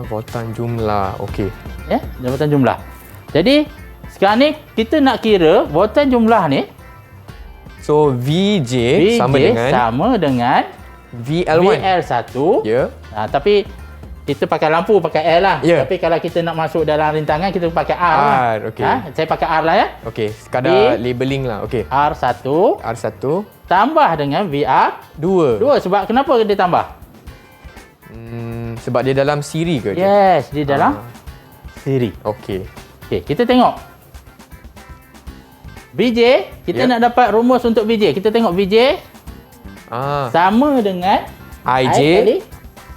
[SPEAKER 2] Voltan jumlah. Okey.
[SPEAKER 3] Ya, voltan jumlah. Jadi, sekarang ni kita nak kira voltan jumlah ni
[SPEAKER 2] So VJ sama dengan VL1.
[SPEAKER 3] VL1.
[SPEAKER 2] Ya.
[SPEAKER 3] Tapi kita pakai lampu pakai L lah.
[SPEAKER 2] Ya.
[SPEAKER 3] Tapi kalau kita nak masuk dalam rintangan kita pakai R lah.
[SPEAKER 2] R, okey.
[SPEAKER 3] Saya pakai R lah ya.
[SPEAKER 2] Okey, sekadar labeling lah. Okey.
[SPEAKER 3] R1
[SPEAKER 2] R1
[SPEAKER 3] tambah dengan VR2.
[SPEAKER 2] 2.
[SPEAKER 3] Sebab kenapa dia tambah?
[SPEAKER 2] Sebab dia dalam siri ke?
[SPEAKER 3] Yes, di dalam siri.
[SPEAKER 2] Okey.
[SPEAKER 3] Okey, kita tengok. VJ, kita nak dapat rumus untuk VJ. Kita tengok VJ sama dengan
[SPEAKER 2] IJ
[SPEAKER 3] I kali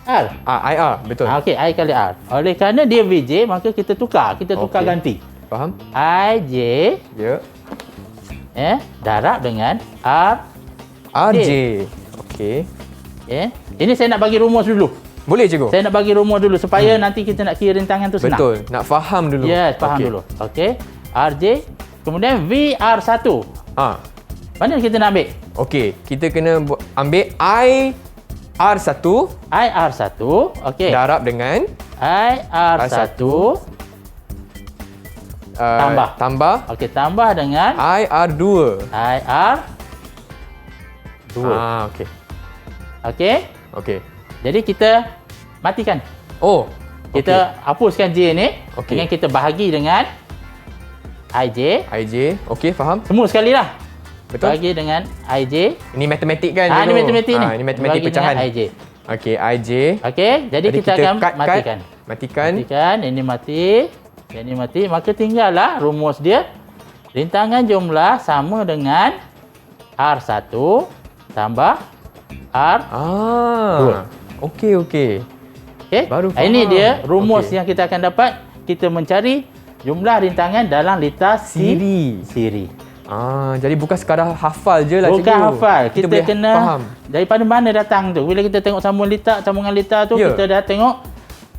[SPEAKER 3] R.
[SPEAKER 2] IR, betul.
[SPEAKER 3] Okey, I kali R. Oleh kerana dia VJ, maka kita tukar. Kita tukar
[SPEAKER 2] Okey.
[SPEAKER 3] ganti.
[SPEAKER 2] Faham?
[SPEAKER 3] IJ
[SPEAKER 2] Ya.
[SPEAKER 3] darab dengan R.
[SPEAKER 2] RJ. Okey.
[SPEAKER 3] Ini saya nak bagi rumus dulu.
[SPEAKER 2] Boleh cikgu?
[SPEAKER 3] Saya nak bagi rumus dulu supaya nanti kita nak kira rintangan tu senang.
[SPEAKER 2] Betul. Nak faham dulu.
[SPEAKER 3] Yes, faham
[SPEAKER 2] Okey.
[SPEAKER 3] dulu. Okey. RJ, kemudian VR1. Mana kita nak ambil?
[SPEAKER 2] Okey, kita kena ambil IR1
[SPEAKER 3] IR1, okey.
[SPEAKER 2] darab dengan
[SPEAKER 3] IR1
[SPEAKER 2] tambah
[SPEAKER 3] okey, tambah dengan
[SPEAKER 2] IR2.
[SPEAKER 3] IR2.
[SPEAKER 2] Okey.
[SPEAKER 3] Okey.
[SPEAKER 2] Okey.
[SPEAKER 3] Jadi kita matikan. Kita hapuskan J ni dengan kita bahagi dengan IJ.
[SPEAKER 2] Okey, faham?
[SPEAKER 3] Semua sekali lah.
[SPEAKER 2] Betul?
[SPEAKER 3] Bahagi dengan IJ.
[SPEAKER 2] Ini matematik kan?
[SPEAKER 3] Ini matematik ni.
[SPEAKER 2] Ini matematik
[SPEAKER 3] Bahagi
[SPEAKER 2] pecahan.
[SPEAKER 3] dengan IJ.
[SPEAKER 2] Okey, IJ.
[SPEAKER 3] Okey, jadi kita akan matikan.
[SPEAKER 2] Matikan.
[SPEAKER 3] Ini mati. Ini mati. Maka tinggallah rumus dia. Rintangan jumlah sama dengan R1 tambah R2.
[SPEAKER 2] Okey.
[SPEAKER 3] Okey.
[SPEAKER 2] Baru faham.
[SPEAKER 3] Ini dia rumus yang kita akan dapat. Kita mencari jumlah rintangan dalam litar siri.
[SPEAKER 2] Jadi bukan sekadar hafal je lah
[SPEAKER 3] Bukan
[SPEAKER 2] cikgu.
[SPEAKER 3] hafal. Kita
[SPEAKER 2] boleh
[SPEAKER 3] kena
[SPEAKER 2] faham.
[SPEAKER 3] daripada mana datang tu. Bila kita tengok sambungan litar tu, kita dah tengok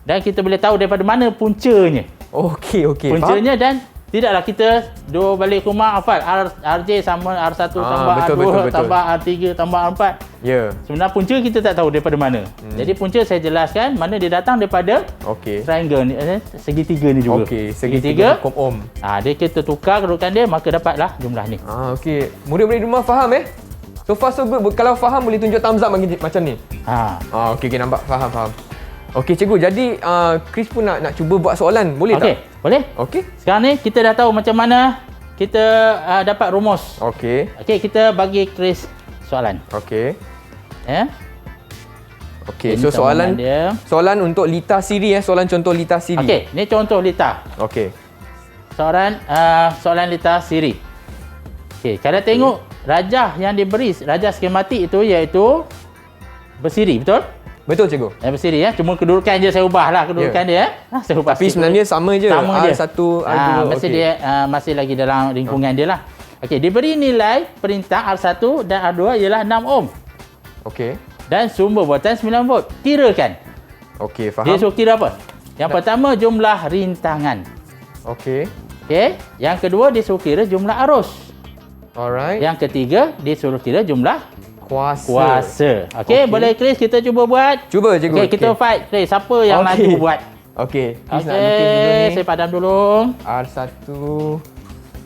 [SPEAKER 3] dan kita boleh tahu daripada mana puncanya.
[SPEAKER 2] Okey.
[SPEAKER 3] Puncanya dan Tidaklah kita dua balik rumah hafal RJ sama R1 tambah
[SPEAKER 2] betul,
[SPEAKER 3] R2
[SPEAKER 2] betul.
[SPEAKER 3] tambah R3 tambah R4.
[SPEAKER 2] Ya.
[SPEAKER 3] Sebenarnya punca kita tak tahu daripada mana. Jadi punca saya jelaskan mana dia datang daripada
[SPEAKER 2] Okey.
[SPEAKER 3] triangle ni, segitiga ni juga.
[SPEAKER 2] Okey, segitiga hukum Ohm.
[SPEAKER 3] Dia kita tukar kedudukan dia, maka dapatlah jumlah ni.
[SPEAKER 2] Okey. Murid-murid di rumah faham So far so good. Kalau faham boleh tunjuk thumbs up macam ni. Okey, nampak faham. Okey cikgu, jadi Chris pun nak cuba buat soalan. Boleh tak?
[SPEAKER 3] Okey, boleh.
[SPEAKER 2] Okey.
[SPEAKER 3] Sekarang ni kita dah tahu macam mana kita dapat rumus.
[SPEAKER 2] Okey.
[SPEAKER 3] Okey, kita bagi Chris soalan.
[SPEAKER 2] Okey.
[SPEAKER 3] Ya.
[SPEAKER 2] Okey,
[SPEAKER 3] Ini
[SPEAKER 2] so soalan
[SPEAKER 3] dia.
[SPEAKER 2] soalan untuk lita siri soalan contoh lita siri.
[SPEAKER 3] Okey, ni contoh lita.
[SPEAKER 2] Okey.
[SPEAKER 3] Soalan lita siri. Okey, kalau tengok rajah yang diberi, rajah skematik itu iaitu bersiri, betul?
[SPEAKER 2] Betul cikgu.
[SPEAKER 3] Bersiri Cuma kedudukan je saya ubahlah kedudukan dia. Saya ubah.
[SPEAKER 2] Tapi
[SPEAKER 3] sikit.
[SPEAKER 2] sebenarnya sama je.
[SPEAKER 3] Sama je.
[SPEAKER 2] R1, R2.
[SPEAKER 3] Mesti dia masih lagi dalam lingkungan dia lah. Okey, diberi nilai perintah R1 dan R2 ialah 6 ohm.
[SPEAKER 2] Okey.
[SPEAKER 3] Dan sumber voltan 9 volt. Kirakan.
[SPEAKER 2] Okey, faham.
[SPEAKER 3] Dia suruh kira apa? Yang pertama jumlah rintangan.
[SPEAKER 2] Okey.
[SPEAKER 3] Okey. Yang kedua dia suruh kira jumlah arus.
[SPEAKER 2] Alright.
[SPEAKER 3] Yang ketiga dia suruh kira jumlah
[SPEAKER 2] Kuasa.
[SPEAKER 3] Okey, boleh Chris kita cuba buat?
[SPEAKER 2] Cuba cikgu.
[SPEAKER 3] Okey, kita fight Chris. Siapa yang laju buat?
[SPEAKER 2] Okey. Chris nak bikin dulu ni.
[SPEAKER 3] Okey, saya padam dulu.
[SPEAKER 2] R1.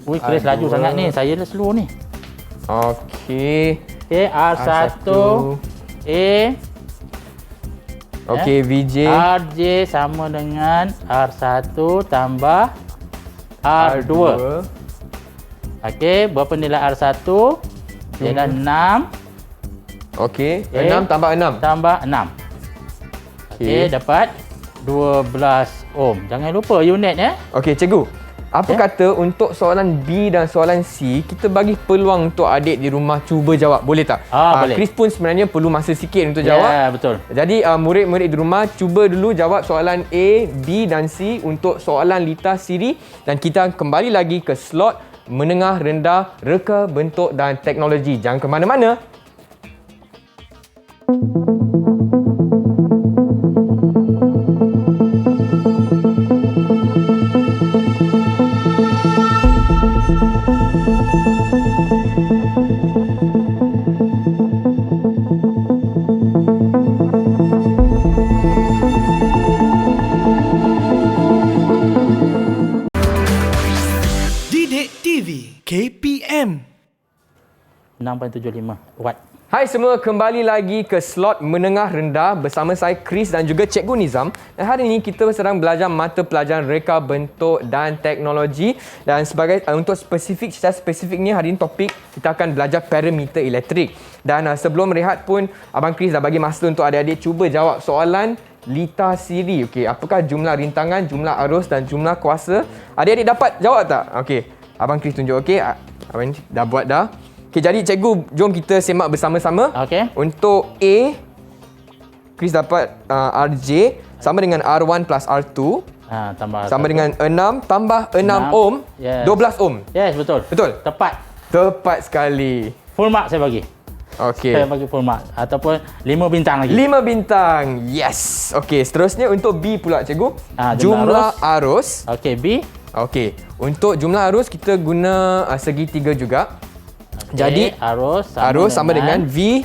[SPEAKER 3] Ui, Chris laju
[SPEAKER 2] R2.
[SPEAKER 3] sangat ni. Saya dah slow ni.
[SPEAKER 2] Okey.
[SPEAKER 3] Okey, R1 A
[SPEAKER 2] Okey, VJ.
[SPEAKER 3] RJ sama dengan R1 tambah R2. Okey, berapa nilai R1? Ialah 6
[SPEAKER 2] Okey, 6 tambah 6.
[SPEAKER 3] tambah 6. Okey, dapat 12 ohm. Jangan lupa unit
[SPEAKER 2] Okey, cikgu. Apa kata untuk soalan B dan soalan C, kita bagi peluang untuk adik di rumah cuba jawab. Boleh tak?
[SPEAKER 3] Boleh.
[SPEAKER 2] Chris pun sebenarnya perlu masa sikit untuk jawab.
[SPEAKER 3] Ya, betul.
[SPEAKER 2] Jadi murid-murid di rumah cuba dulu jawab soalan A, B dan C untuk soalan lita siri dan kita kembali lagi ke slot menengah rendah reka bentuk dan teknologi. Jangan ke mana-mana.
[SPEAKER 1] Didik TV KPM
[SPEAKER 3] 6.75 watt.
[SPEAKER 2] Hai semua, kembali lagi ke slot menengah rendah bersama saya Chris dan juga Cikgu Nizam. Dan hari ini kita sedang belajar mata pelajaran reka bentuk dan teknologi. Dan sebagai untuk secara spesifiknya hari ini topik kita akan belajar parameter elektrik. Dan sebelum rehat pun Abang Chris dah bagi masa untuk adik-adik cuba jawab soalan lita siri. Okey, apakah jumlah rintangan, jumlah arus dan jumlah kuasa? Adik-adik dapat jawab tak? Okey, Abang Chris tunjuk. Okey, Abang dah buat dah. Okey, jadi cikgu, jom kita semak bersama-sama.
[SPEAKER 3] Okey.
[SPEAKER 2] Untuk A, Chris dapat RJ sama dengan R1 plus R2
[SPEAKER 3] Tambah
[SPEAKER 2] sama dengan 6 tambah 6
[SPEAKER 3] 6.
[SPEAKER 2] ohm,
[SPEAKER 3] Yes.
[SPEAKER 2] 12 ohm.
[SPEAKER 3] Yes, betul.
[SPEAKER 2] Betul?
[SPEAKER 3] Tepat.
[SPEAKER 2] Tepat sekali.
[SPEAKER 3] Full mark saya bagi. Saya
[SPEAKER 2] Okey.
[SPEAKER 3] bagi full mark ataupun 5 bintang lagi.
[SPEAKER 2] 5 bintang. Yes. Okey, seterusnya untuk B pula cikgu.
[SPEAKER 3] Jumlah
[SPEAKER 2] Jumlah arus.
[SPEAKER 3] Okey, B.
[SPEAKER 2] Okey, untuk jumlah arus kita guna segitiga juga. Jadi
[SPEAKER 3] arus
[SPEAKER 2] sama dengan V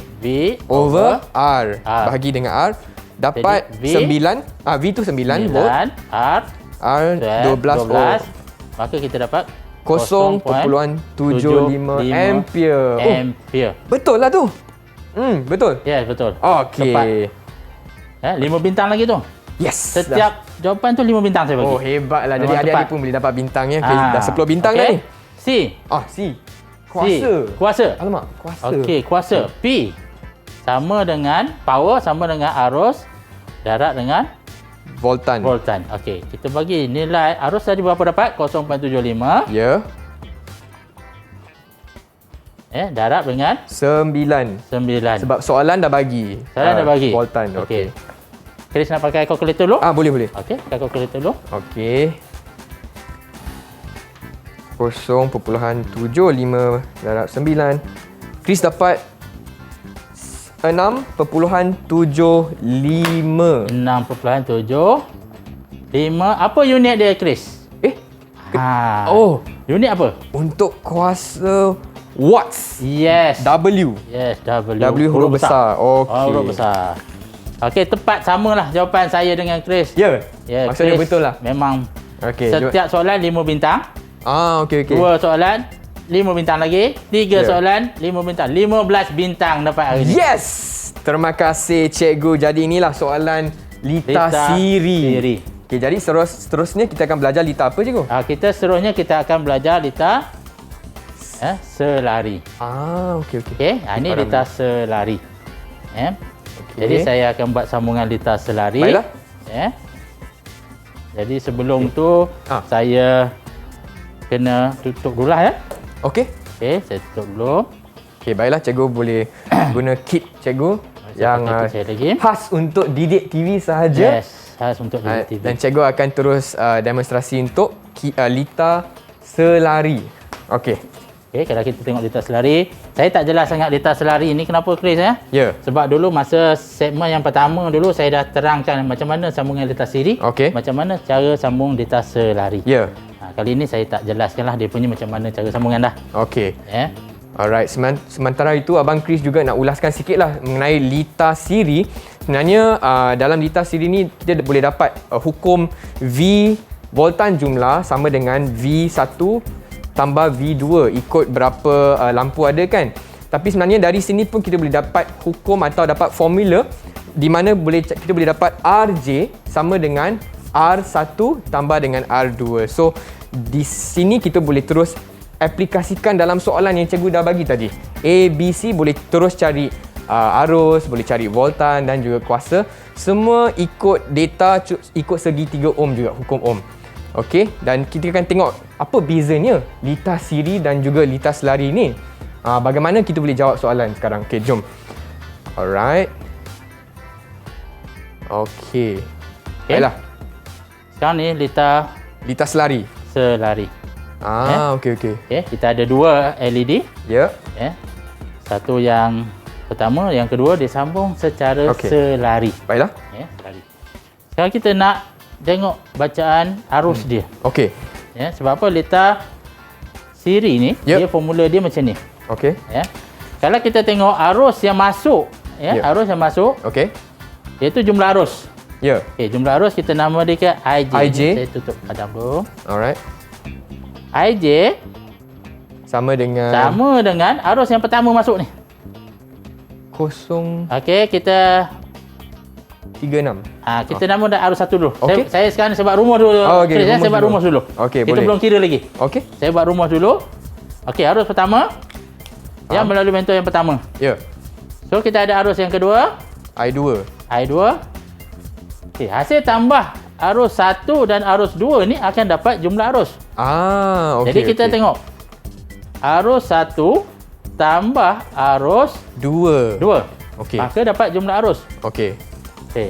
[SPEAKER 2] over R. Bahagi dengan R. Dapat
[SPEAKER 3] Jadi, V
[SPEAKER 2] 9. V tu 9 volt.
[SPEAKER 3] R
[SPEAKER 2] R 12 volt.
[SPEAKER 3] Maka kita dapat
[SPEAKER 2] 0.75 ampere.
[SPEAKER 3] ampere.
[SPEAKER 2] Betul lah tu. Betul.
[SPEAKER 3] Yes, betul.
[SPEAKER 2] Okey.
[SPEAKER 3] Tepat. 5 bintang lagi tu.
[SPEAKER 2] Yes.
[SPEAKER 3] Setiap jawapan tu 5 bintang saya bagi.
[SPEAKER 2] Oh, hebatlah. Jadi
[SPEAKER 3] Memang
[SPEAKER 2] adik-adik
[SPEAKER 3] tepat.
[SPEAKER 2] pun boleh dapat bintangnya. Okay, dah 10 bintang dah ni.
[SPEAKER 3] C.
[SPEAKER 2] C. Kuasa.
[SPEAKER 3] Kuasa.
[SPEAKER 2] Alamak, kuasa.
[SPEAKER 3] Okey, kuasa. P. Sama dengan power sama dengan arus darat dengan
[SPEAKER 2] Voltan.
[SPEAKER 3] voltan. Okey, kita bagi nilai arus tadi berapa dapat? 0.75.
[SPEAKER 2] Ya.
[SPEAKER 3] Darat dengan
[SPEAKER 2] 9.
[SPEAKER 3] 9.
[SPEAKER 2] Sebab soalan dah bagi.
[SPEAKER 3] Soalan dah bagi.
[SPEAKER 2] Voltan. Okey.
[SPEAKER 3] Chris nak pakai kalkulator dulu?
[SPEAKER 2] Boleh.
[SPEAKER 3] Okey, pakai kalkulator dulu.
[SPEAKER 2] Okey. 0.75 darab 9. Chris dapat 6.75.
[SPEAKER 3] 6.75. Apa unit dia, Chris?
[SPEAKER 2] Oh,
[SPEAKER 3] unit apa?
[SPEAKER 2] untuk kuasa watts.
[SPEAKER 3] Yes.
[SPEAKER 2] W.
[SPEAKER 3] Yes, W.
[SPEAKER 2] W huruf besar. Okey.
[SPEAKER 3] Oh, huruf besar. Okey, tepat samalah jawapan saya dengan Chris.
[SPEAKER 2] Ya.
[SPEAKER 3] Ya,
[SPEAKER 2] Maksudnya
[SPEAKER 3] Chris
[SPEAKER 2] betul lah.
[SPEAKER 3] Memang
[SPEAKER 2] Okey.
[SPEAKER 3] setiap soalan 5 bintang.
[SPEAKER 2] Okey.
[SPEAKER 3] 2 soalan 5 bintang lagi. 3
[SPEAKER 2] Ya.
[SPEAKER 3] soalan 5 bintang. 15 bintang dapat hari ni.
[SPEAKER 2] Yes. Terima kasih cikgu. Jadi inilah soalan Lita Siri. Okey, jadi seterusnya kita akan belajar lita apa cikgu?
[SPEAKER 3] Kita seterusnya kita akan belajar lita selari.
[SPEAKER 2] Okey.
[SPEAKER 3] Okey, ini
[SPEAKER 2] Faham.
[SPEAKER 3] lita selari. Jadi saya akan buat sambungan lita selari.
[SPEAKER 2] Baiklah.
[SPEAKER 3] Jadi sebelum tu saya kena tutup dulu lah ya.
[SPEAKER 2] Okey.
[SPEAKER 3] Okey, saya tutup dulu.
[SPEAKER 2] Okey, baiklah cikgu boleh guna kit cikgu yang
[SPEAKER 3] pakai kit saya lagi.
[SPEAKER 2] khas untuk Didik TV sahaja.
[SPEAKER 3] Yes, khas untuk Didik TV.
[SPEAKER 2] Dan cikgu akan terus demonstrasi untuk lita selari. Okey.
[SPEAKER 3] Okey, kalau kita tengok lita selari, saya tak jelas sangat lita selari ni kenapa Chris ya?
[SPEAKER 2] Ya.
[SPEAKER 3] Sebab dulu masa segmen yang pertama dulu saya dah terangkan macam mana sambungan lita siri,
[SPEAKER 2] Okey.
[SPEAKER 3] macam mana cara sambung lita selari.
[SPEAKER 2] Ya.
[SPEAKER 3] Kali ini saya tak jelaskanlah dia punya macam mana cara sambungan dah.
[SPEAKER 2] Okey. Alright, sementara itu Abang Chris juga nak ulaskan sikitlah mengenai lita siri. Sebenarnya dalam lita siri ni kita boleh dapat hukum V voltan jumlah sama dengan V1 tambah V2 ikut berapa lampu ada kan. Tapi sebenarnya dari sini pun kita boleh dapat hukum atau dapat formula di mana kita boleh dapat RJ sama dengan R1 tambah dengan R2. So di sini kita boleh terus aplikasikan dalam soalan yang cikgu dah bagi tadi. A, B, C boleh terus cari arus, boleh cari voltan dan juga kuasa. Semua ikut data, ikut segitiga ohm juga, hukum ohm. Okey, dan kita akan tengok apa bezanya lita siri dan juga lita selari ni. Bagaimana kita boleh jawab soalan sekarang. Okey, jom. Alright. Okey. Baiklah.
[SPEAKER 3] Sekarang ni lita
[SPEAKER 2] selari. Okey.
[SPEAKER 3] Okey, kita ada 2 LED.
[SPEAKER 2] Ya.
[SPEAKER 3] Satu yang pertama, yang kedua disambung secara selari.
[SPEAKER 2] Baiklah.
[SPEAKER 3] Selari. Sekarang kita nak tengok bacaan arus dia.
[SPEAKER 2] Okey.
[SPEAKER 3] Sebab apa lita siri ni, dia formula dia macam ni.
[SPEAKER 2] Okey.
[SPEAKER 3] Kalau kita tengok arus yang masuk, arus yang masuk,
[SPEAKER 2] Okey.
[SPEAKER 3] iaitu jumlah arus.
[SPEAKER 2] Ya.
[SPEAKER 3] Okey, jumlah arus kita nama dia ke IJ.
[SPEAKER 2] IJ.
[SPEAKER 3] Saya tutup padam dulu.
[SPEAKER 2] Alright.
[SPEAKER 3] IJ
[SPEAKER 2] Sama dengan
[SPEAKER 3] arus yang pertama masuk ni.
[SPEAKER 2] 036.
[SPEAKER 3] Okey, kita kita nama dah arus satu dulu.
[SPEAKER 2] Okey.
[SPEAKER 3] Saya sekarang sebab rumus dulu.
[SPEAKER 2] Okey,
[SPEAKER 3] Saya buat rumus dulu.
[SPEAKER 2] Okey,
[SPEAKER 3] kita
[SPEAKER 2] boleh.
[SPEAKER 3] belum kira lagi.
[SPEAKER 2] Okey.
[SPEAKER 3] Saya buat rumus dulu. Okey, arus pertama yang melalui mentor yang pertama.
[SPEAKER 2] Ya.
[SPEAKER 3] So kita ada arus yang kedua,
[SPEAKER 2] I2.
[SPEAKER 3] I2. Okey, hasil tambah arus 1 dan arus 2 ni akan dapat jumlah arus.
[SPEAKER 2] Okey.
[SPEAKER 3] Jadi kita tengok arus 1 tambah arus
[SPEAKER 2] 2.
[SPEAKER 3] 2.
[SPEAKER 2] Okey.
[SPEAKER 3] Maka dapat jumlah arus.
[SPEAKER 2] Okey.
[SPEAKER 3] Okey.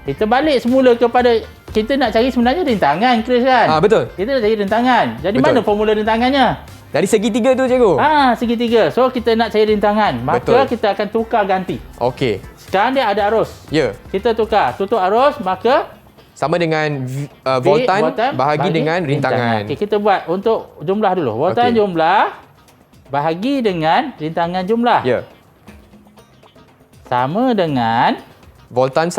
[SPEAKER 3] Kita balik semula kepada kita nak cari sebenarnya rintangan, Chris kan?
[SPEAKER 2] Betul.
[SPEAKER 3] Kita nak cari rintangan. Jadi
[SPEAKER 2] Betul.
[SPEAKER 3] mana formula rintangannya?
[SPEAKER 2] Dari segitiga tu cikgu.
[SPEAKER 3] Segitiga. So kita nak cari rintangan. Maka
[SPEAKER 2] Betul.
[SPEAKER 3] kita akan tukar ganti.
[SPEAKER 2] Okey.
[SPEAKER 3] Sekarang dia ada arus.
[SPEAKER 2] Ya.
[SPEAKER 3] Kita tukar. Tutup arus maka
[SPEAKER 2] Sama dengan voltan bahagi dengan rintangan.
[SPEAKER 3] Okey, kita buat untuk jumlah dulu. Voltan jumlah bahagi dengan rintangan jumlah.
[SPEAKER 2] Ya.
[SPEAKER 3] Sama dengan
[SPEAKER 2] Voltan 1.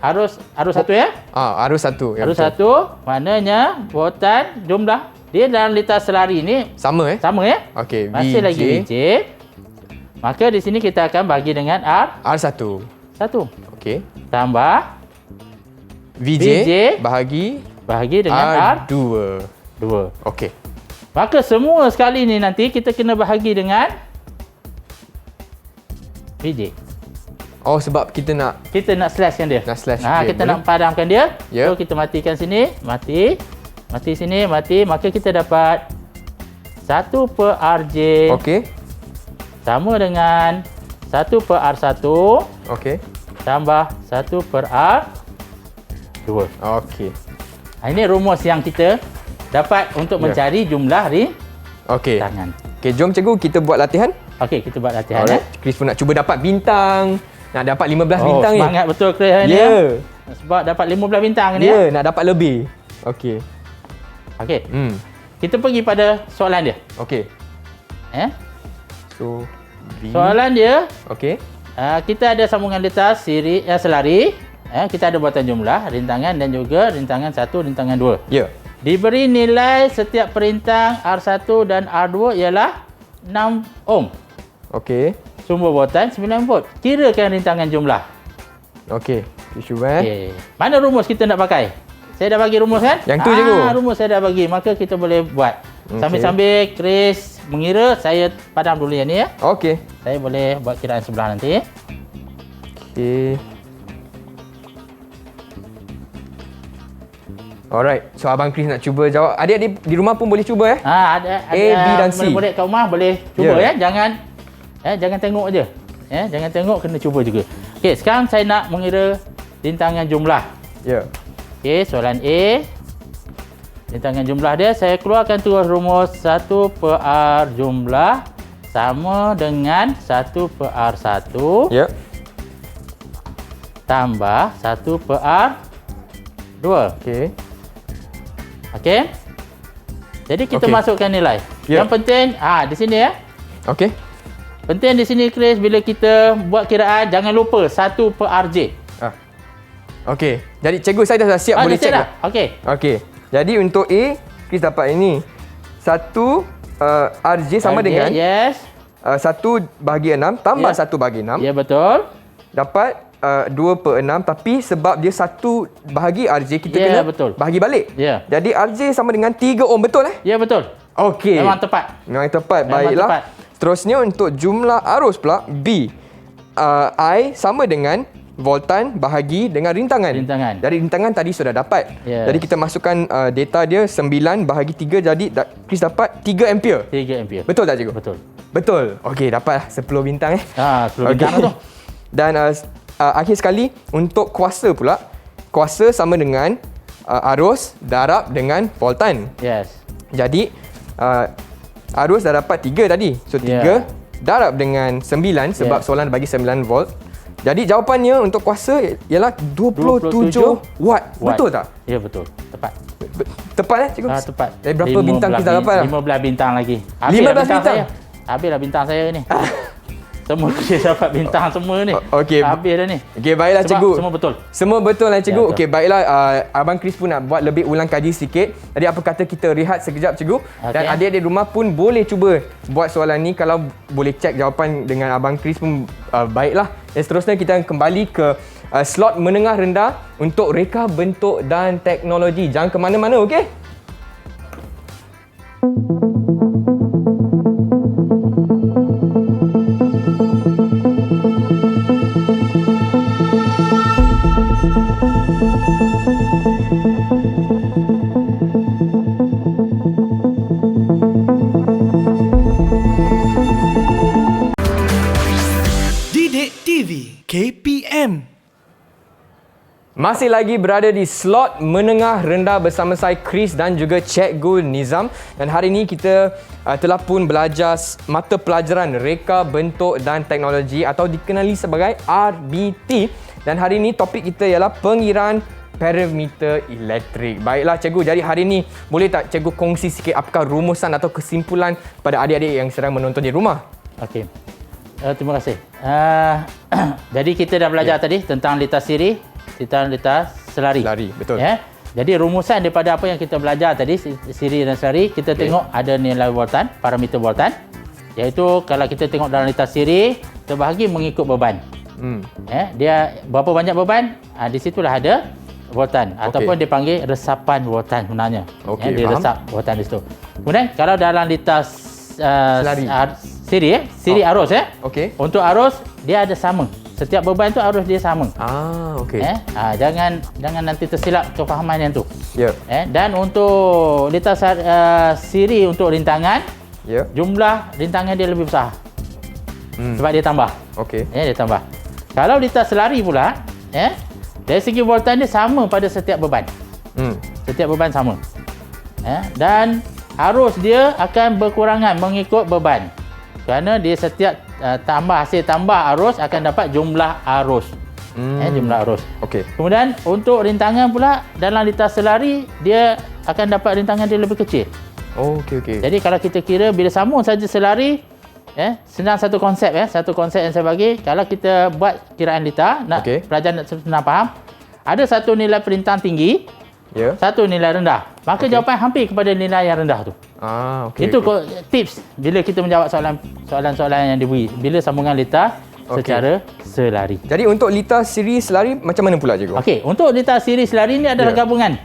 [SPEAKER 3] arus satu ya?
[SPEAKER 2] Arus 1. Ya,
[SPEAKER 3] Arus
[SPEAKER 2] betul.
[SPEAKER 3] 1 maknanya voltan jumlah dia dalam lita selari ni
[SPEAKER 2] Sama
[SPEAKER 3] sama ya?
[SPEAKER 2] Okey,
[SPEAKER 3] Masih
[SPEAKER 2] VJ.
[SPEAKER 3] lagi VJ. Maka di sini kita akan bagi dengan
[SPEAKER 2] R1.
[SPEAKER 3] satu
[SPEAKER 2] Okey.
[SPEAKER 3] tambah
[SPEAKER 2] VJ,
[SPEAKER 3] VJ
[SPEAKER 2] bahagi
[SPEAKER 3] dengan
[SPEAKER 2] R2.
[SPEAKER 3] R2.
[SPEAKER 2] Okey.
[SPEAKER 3] Maka semua sekali ni nanti kita kena bahagi dengan VJ.
[SPEAKER 2] Sebab kita nak
[SPEAKER 3] slashkan dia.
[SPEAKER 2] Nak slash
[SPEAKER 3] kita
[SPEAKER 2] dia, boleh?
[SPEAKER 3] nak padamkan dia.
[SPEAKER 2] Ya.
[SPEAKER 3] So kita matikan sini, mati sini, mati. Maka kita dapat 1 per RJ
[SPEAKER 2] Okey.
[SPEAKER 3] sama dengan 1 per R1
[SPEAKER 2] Okey.
[SPEAKER 3] tambah 1 per R2.
[SPEAKER 2] Okey.
[SPEAKER 3] Ini rumus yang kita dapat untuk mencari jumlah
[SPEAKER 2] Okey.
[SPEAKER 3] rintangan.
[SPEAKER 2] Okey, jom cikgu kita buat latihan.
[SPEAKER 3] Okey, kita buat latihan.
[SPEAKER 2] Alright. Chris pun nak cuba dapat bintang. Nak dapat 15 bintang ni.
[SPEAKER 3] Semangat betul Chris hari ni.
[SPEAKER 2] Ya.
[SPEAKER 3] Sebab dapat 15 bintang ni.
[SPEAKER 2] Ya, nak dapat lebih. Okey.
[SPEAKER 3] Okey. Kita pergi pada soalan dia.
[SPEAKER 2] Okey.
[SPEAKER 3] So, soalan dia,
[SPEAKER 2] okey.
[SPEAKER 3] kita ada sambungan litas siri selari. Kita ada buatan jumlah, rintangan dan juga rintangan 1, rintangan 2.
[SPEAKER 2] Ya.
[SPEAKER 3] Diberi nilai setiap perintang R1 dan R2 ialah 6 ohm.
[SPEAKER 2] Okey.
[SPEAKER 3] Sumber buatan 9 volt. Kirakan rintangan jumlah.
[SPEAKER 2] Okey. Kita cuba
[SPEAKER 3] Okey. Mana rumus kita nak pakai? Saya dah bagi rumus kan?
[SPEAKER 2] Yang tu cikgu.
[SPEAKER 3] Rumus saya dah bagi. Maka kita boleh buat. Sambil-sambil Chris mengira, saya padam dulu yang ni ya.
[SPEAKER 2] Okey.
[SPEAKER 3] Saya boleh buat kiraan sebelah nanti.
[SPEAKER 2] Okey. Alright. So Abang Chris nak cuba jawab. Adik-adik di rumah pun boleh cuba
[SPEAKER 3] Ada
[SPEAKER 2] A, B dan C.
[SPEAKER 3] Boleh kat rumah boleh cuba ya. Jangan tengok aje. Jangan tengok, kena cuba juga. Okey, sekarang saya nak mengira rintangan jumlah.
[SPEAKER 2] Ya.
[SPEAKER 3] Okey, soalan A. Rintangan jumlah dia, saya keluarkan terus rumus 1 per R jumlah sama dengan 1 per R1
[SPEAKER 2] Ya.
[SPEAKER 3] tambah 1 per R2.
[SPEAKER 2] Okey.
[SPEAKER 3] Okey? Jadi kita
[SPEAKER 2] Okey.
[SPEAKER 3] masukkan nilai.
[SPEAKER 2] Ya.
[SPEAKER 3] Yang penting, di sini ya.
[SPEAKER 2] Okey.
[SPEAKER 3] Penting di sini Chris, bila kita buat kiraan, jangan lupa 1 per RJ.
[SPEAKER 2] Okey. Jadi cikgu saya dah siap boleh
[SPEAKER 3] dah siap
[SPEAKER 2] cek
[SPEAKER 3] dah? Okey.
[SPEAKER 2] Okey. Jadi untuk A, Chris dapat ini. 1 RJ sama
[SPEAKER 3] RJ,
[SPEAKER 2] dengan
[SPEAKER 3] yes.
[SPEAKER 2] 1 bahagi 6 tambah
[SPEAKER 3] Ya.
[SPEAKER 2] 1 bahagi 6.
[SPEAKER 3] Ya, betul.
[SPEAKER 2] Dapat 2 per 6. Tapi sebab dia 1 bahagi RJ, kita
[SPEAKER 3] Ya,
[SPEAKER 2] kena
[SPEAKER 3] betul.
[SPEAKER 2] bahagi balik.
[SPEAKER 3] Ya.
[SPEAKER 2] Jadi RJ sama dengan 3 ohm. Betul
[SPEAKER 3] Ya, betul.
[SPEAKER 2] Okey.
[SPEAKER 3] Memang tepat.
[SPEAKER 2] Memang tepat.
[SPEAKER 3] Memang
[SPEAKER 2] Baiklah.
[SPEAKER 3] tepat.
[SPEAKER 2] Seterusnya untuk jumlah arus pula, B. I sama dengan voltan bahagi dengan rintangan.
[SPEAKER 3] Rintangan.
[SPEAKER 2] Dari rintangan tadi sudah dapat.
[SPEAKER 3] Yes.
[SPEAKER 2] Jadi kita masukkan data dia 9 bahagi 3, jadi Chris dapat 3 ampere.
[SPEAKER 3] 3 ampere.
[SPEAKER 2] Betul tak cikgu?
[SPEAKER 3] Betul.
[SPEAKER 2] Betul. Okey, dapat 10 bintang
[SPEAKER 3] 10 bintang tu.
[SPEAKER 2] Dan akhir sekali untuk kuasa pula. Kuasa sama dengan arus darab dengan voltan.
[SPEAKER 3] Yes.
[SPEAKER 2] Jadi arus dah dapat 3 tadi. So 3
[SPEAKER 3] Ya.
[SPEAKER 2] darab dengan 9 sebab
[SPEAKER 3] Ya.
[SPEAKER 2] soalan bagi 9 volt. Jadi jawapannya untuk kuasa ialah 27 watt. Betul tak?
[SPEAKER 3] Ya, betul. Tepat.
[SPEAKER 2] Tepat cikgu?
[SPEAKER 3] Tepat.
[SPEAKER 2] Dari berapa bintang kita dapat?
[SPEAKER 3] 15 bintang lagi.
[SPEAKER 2] 15 bintang?
[SPEAKER 3] Habislah bintang saya ni. Semua dia dapat bintang semua ni.
[SPEAKER 2] Okey.
[SPEAKER 3] Habis dah ni.
[SPEAKER 2] Okey, baiklah
[SPEAKER 3] Sebab
[SPEAKER 2] cikgu.
[SPEAKER 3] semua betul.
[SPEAKER 2] Semua betul lah cikgu.
[SPEAKER 3] Ya, betul.
[SPEAKER 2] Okey, baiklah Abang Chris pun nak buat lebih ulang kaji sikit. Jadi apa kata kita rehat sekejap cikgu. Dan adik-adik rumah pun boleh cuba buat soalan ni. Kalau boleh cek jawapan dengan Abang Chris pun baiklah. Dan seterusnya kita akan kembali ke slot menengah rendah untuk reka bentuk dan teknologi. Jangan ke mana-mana, okey?
[SPEAKER 1] Didik TV KPM.
[SPEAKER 2] Masih lagi berada di slot menengah rendah bersama saya Chris dan juga Cikgu Nizam. Dan hari ini kita telah pun belajar mata pelajaran reka bentuk dan teknologi atau dikenali sebagai RBT. Dan hari ini topik kita ialah pengiraan parameter elektrik. Baiklah cikgu, jadi hari ini boleh tak cikgu kongsi sikit apakah rumusan atau kesimpulan pada adik-adik yang sedang menonton di rumah?
[SPEAKER 3] Okey. Terima kasih. Jadi kita dah belajar tadi tentang litas siri, tentang litas selari.
[SPEAKER 2] Selari, betul.
[SPEAKER 3] Ya. Jadi rumusan daripada apa yang kita belajar tadi, siri dan selari, kita tengok ada nilai voltan, parameter voltan. Iaitu kalau kita tengok dalam litas siri, terbahagi mengikut beban. Dia berapa banyak beban? Di situlah ada voltan ataupun dipanggil resapan voltan sebenarnya. Dia
[SPEAKER 2] faham.
[SPEAKER 3] resap voltan di situ. Kemudian kalau dalam litas
[SPEAKER 2] Selari.
[SPEAKER 3] siri arus
[SPEAKER 2] Okey.
[SPEAKER 3] Untuk arus dia ada sama. Setiap beban tu arus dia sama.
[SPEAKER 2] Okey.
[SPEAKER 3] Jangan nanti tersilap kefahaman yang tu.
[SPEAKER 2] Ya.
[SPEAKER 3] Dan untuk litas siri untuk rintangan,
[SPEAKER 2] Ya.
[SPEAKER 3] jumlah rintangan dia lebih besar. Sebab dia tambah.
[SPEAKER 2] Okey.
[SPEAKER 3] Dia tambah. Kalau litas selari pula, dari segi voltan dia sama pada setiap beban. Setiap beban sama. Dan arus dia akan berkurangan mengikut beban. Kerana dia setiap hasil tambah arus akan dapat jumlah arus. Jumlah arus.
[SPEAKER 2] Okey.
[SPEAKER 3] Kemudian untuk rintangan pula dalam litas selari dia akan dapat rintangan dia lebih kecil.
[SPEAKER 2] Oh, okey.
[SPEAKER 3] Jadi kalau kita kira bila sambung saja selari, senang satu konsep yang saya bagi. Kalau kita buat kiraan litar, pelajar nak senang faham, ada satu nilai perintang tinggi, satu nilai rendah. Maka jawapan hampir kepada nilai yang rendah tu. Itu tips bila kita menjawab soalan-soalan yang diberi bila sambungan litar secara selari.
[SPEAKER 2] Jadi untuk litar siri selari macam mana pula cikgu?
[SPEAKER 3] Okey, untuk litar siri selari ni adalah gabungan.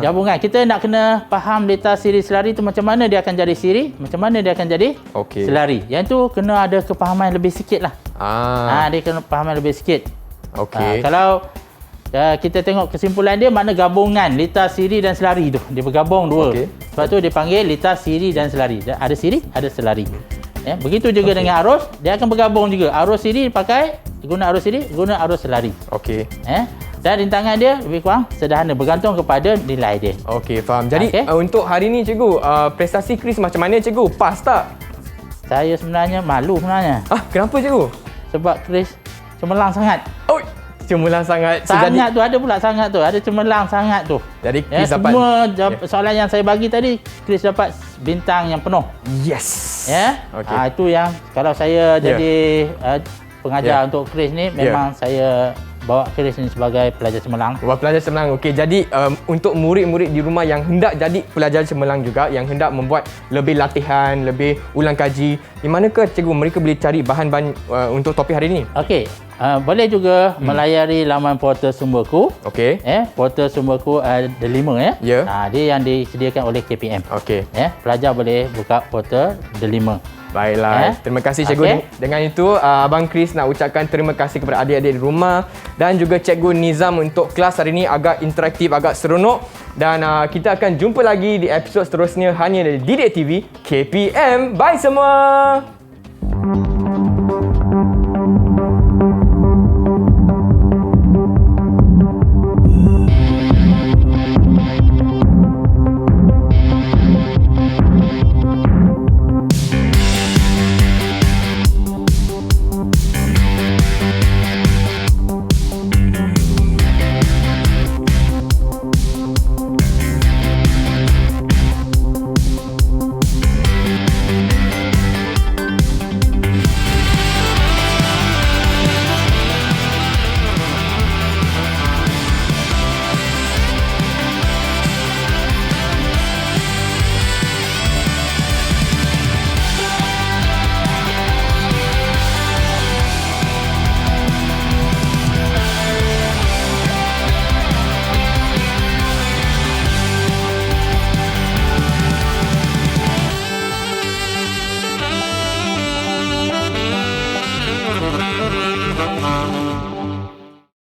[SPEAKER 3] Gabungan. Kita nak kena faham litar siri selari tu macam mana dia akan jadi siri, macam mana dia akan jadi selari. Yang tu kena ada kefahaman lebih sikit lah. Dia kena kefahaman lebih sikit. Kalau kita tengok kesimpulan dia, makna gabungan litar siri dan selari tu. Dia bergabung dua. Sebab tu dia panggil litar siri dan selari. Ada siri, ada selari. Begitu juga dengan arus, dia akan bergabung juga. Arus siri pakai, guna arus siri, guna arus selari. Dan rintangan dia lebih kurang sederhana, bergantung kepada nilai dia.
[SPEAKER 2] Okey, faham. Jadi untuk hari ni cikgu, prestasi Chris macam mana cikgu? Pas tak?
[SPEAKER 3] Saya sebenarnya malu sebenarnya.
[SPEAKER 2] Kenapa cikgu?
[SPEAKER 3] Sebab Chris cemerlang sangat.
[SPEAKER 2] Cemerlang sangat.
[SPEAKER 3] Sangat tu ada pula sangat tu. Ada cemerlang sangat tu.
[SPEAKER 2] Jadi Chris dapat
[SPEAKER 3] semua soalan yang saya bagi tadi, Chris dapat bintang yang penuh.
[SPEAKER 2] Yes.
[SPEAKER 3] Itu yang kalau saya jadi pengajar untuk Chris ni, memang saya bawa Chris ni sebagai pelajar cemerlang.
[SPEAKER 2] Pelajar cemerlang. Okey, jadi untuk murid-murid di rumah yang hendak jadi pelajar cemerlang juga, yang hendak membuat lebih latihan, lebih ulang kaji, di manakah cikgu mereka boleh cari bahan-bahan untuk topik hari ini?
[SPEAKER 3] Okey, boleh juga melayari laman portal sumberku. Portal sumberku ada 5 dia yang disediakan oleh KPM. Pelajar boleh buka portal The5.
[SPEAKER 2] Baiklah, terima kasih cikgu. Dengan itu, Abang Chris nak ucapkan terima kasih kepada adik-adik di rumah dan juga cikgu Nizam untuk kelas hari ini agak interaktif, agak seronok. Dan kita akan jumpa lagi di episod seterusnya hanya di Didik TV KPM. Bye semua!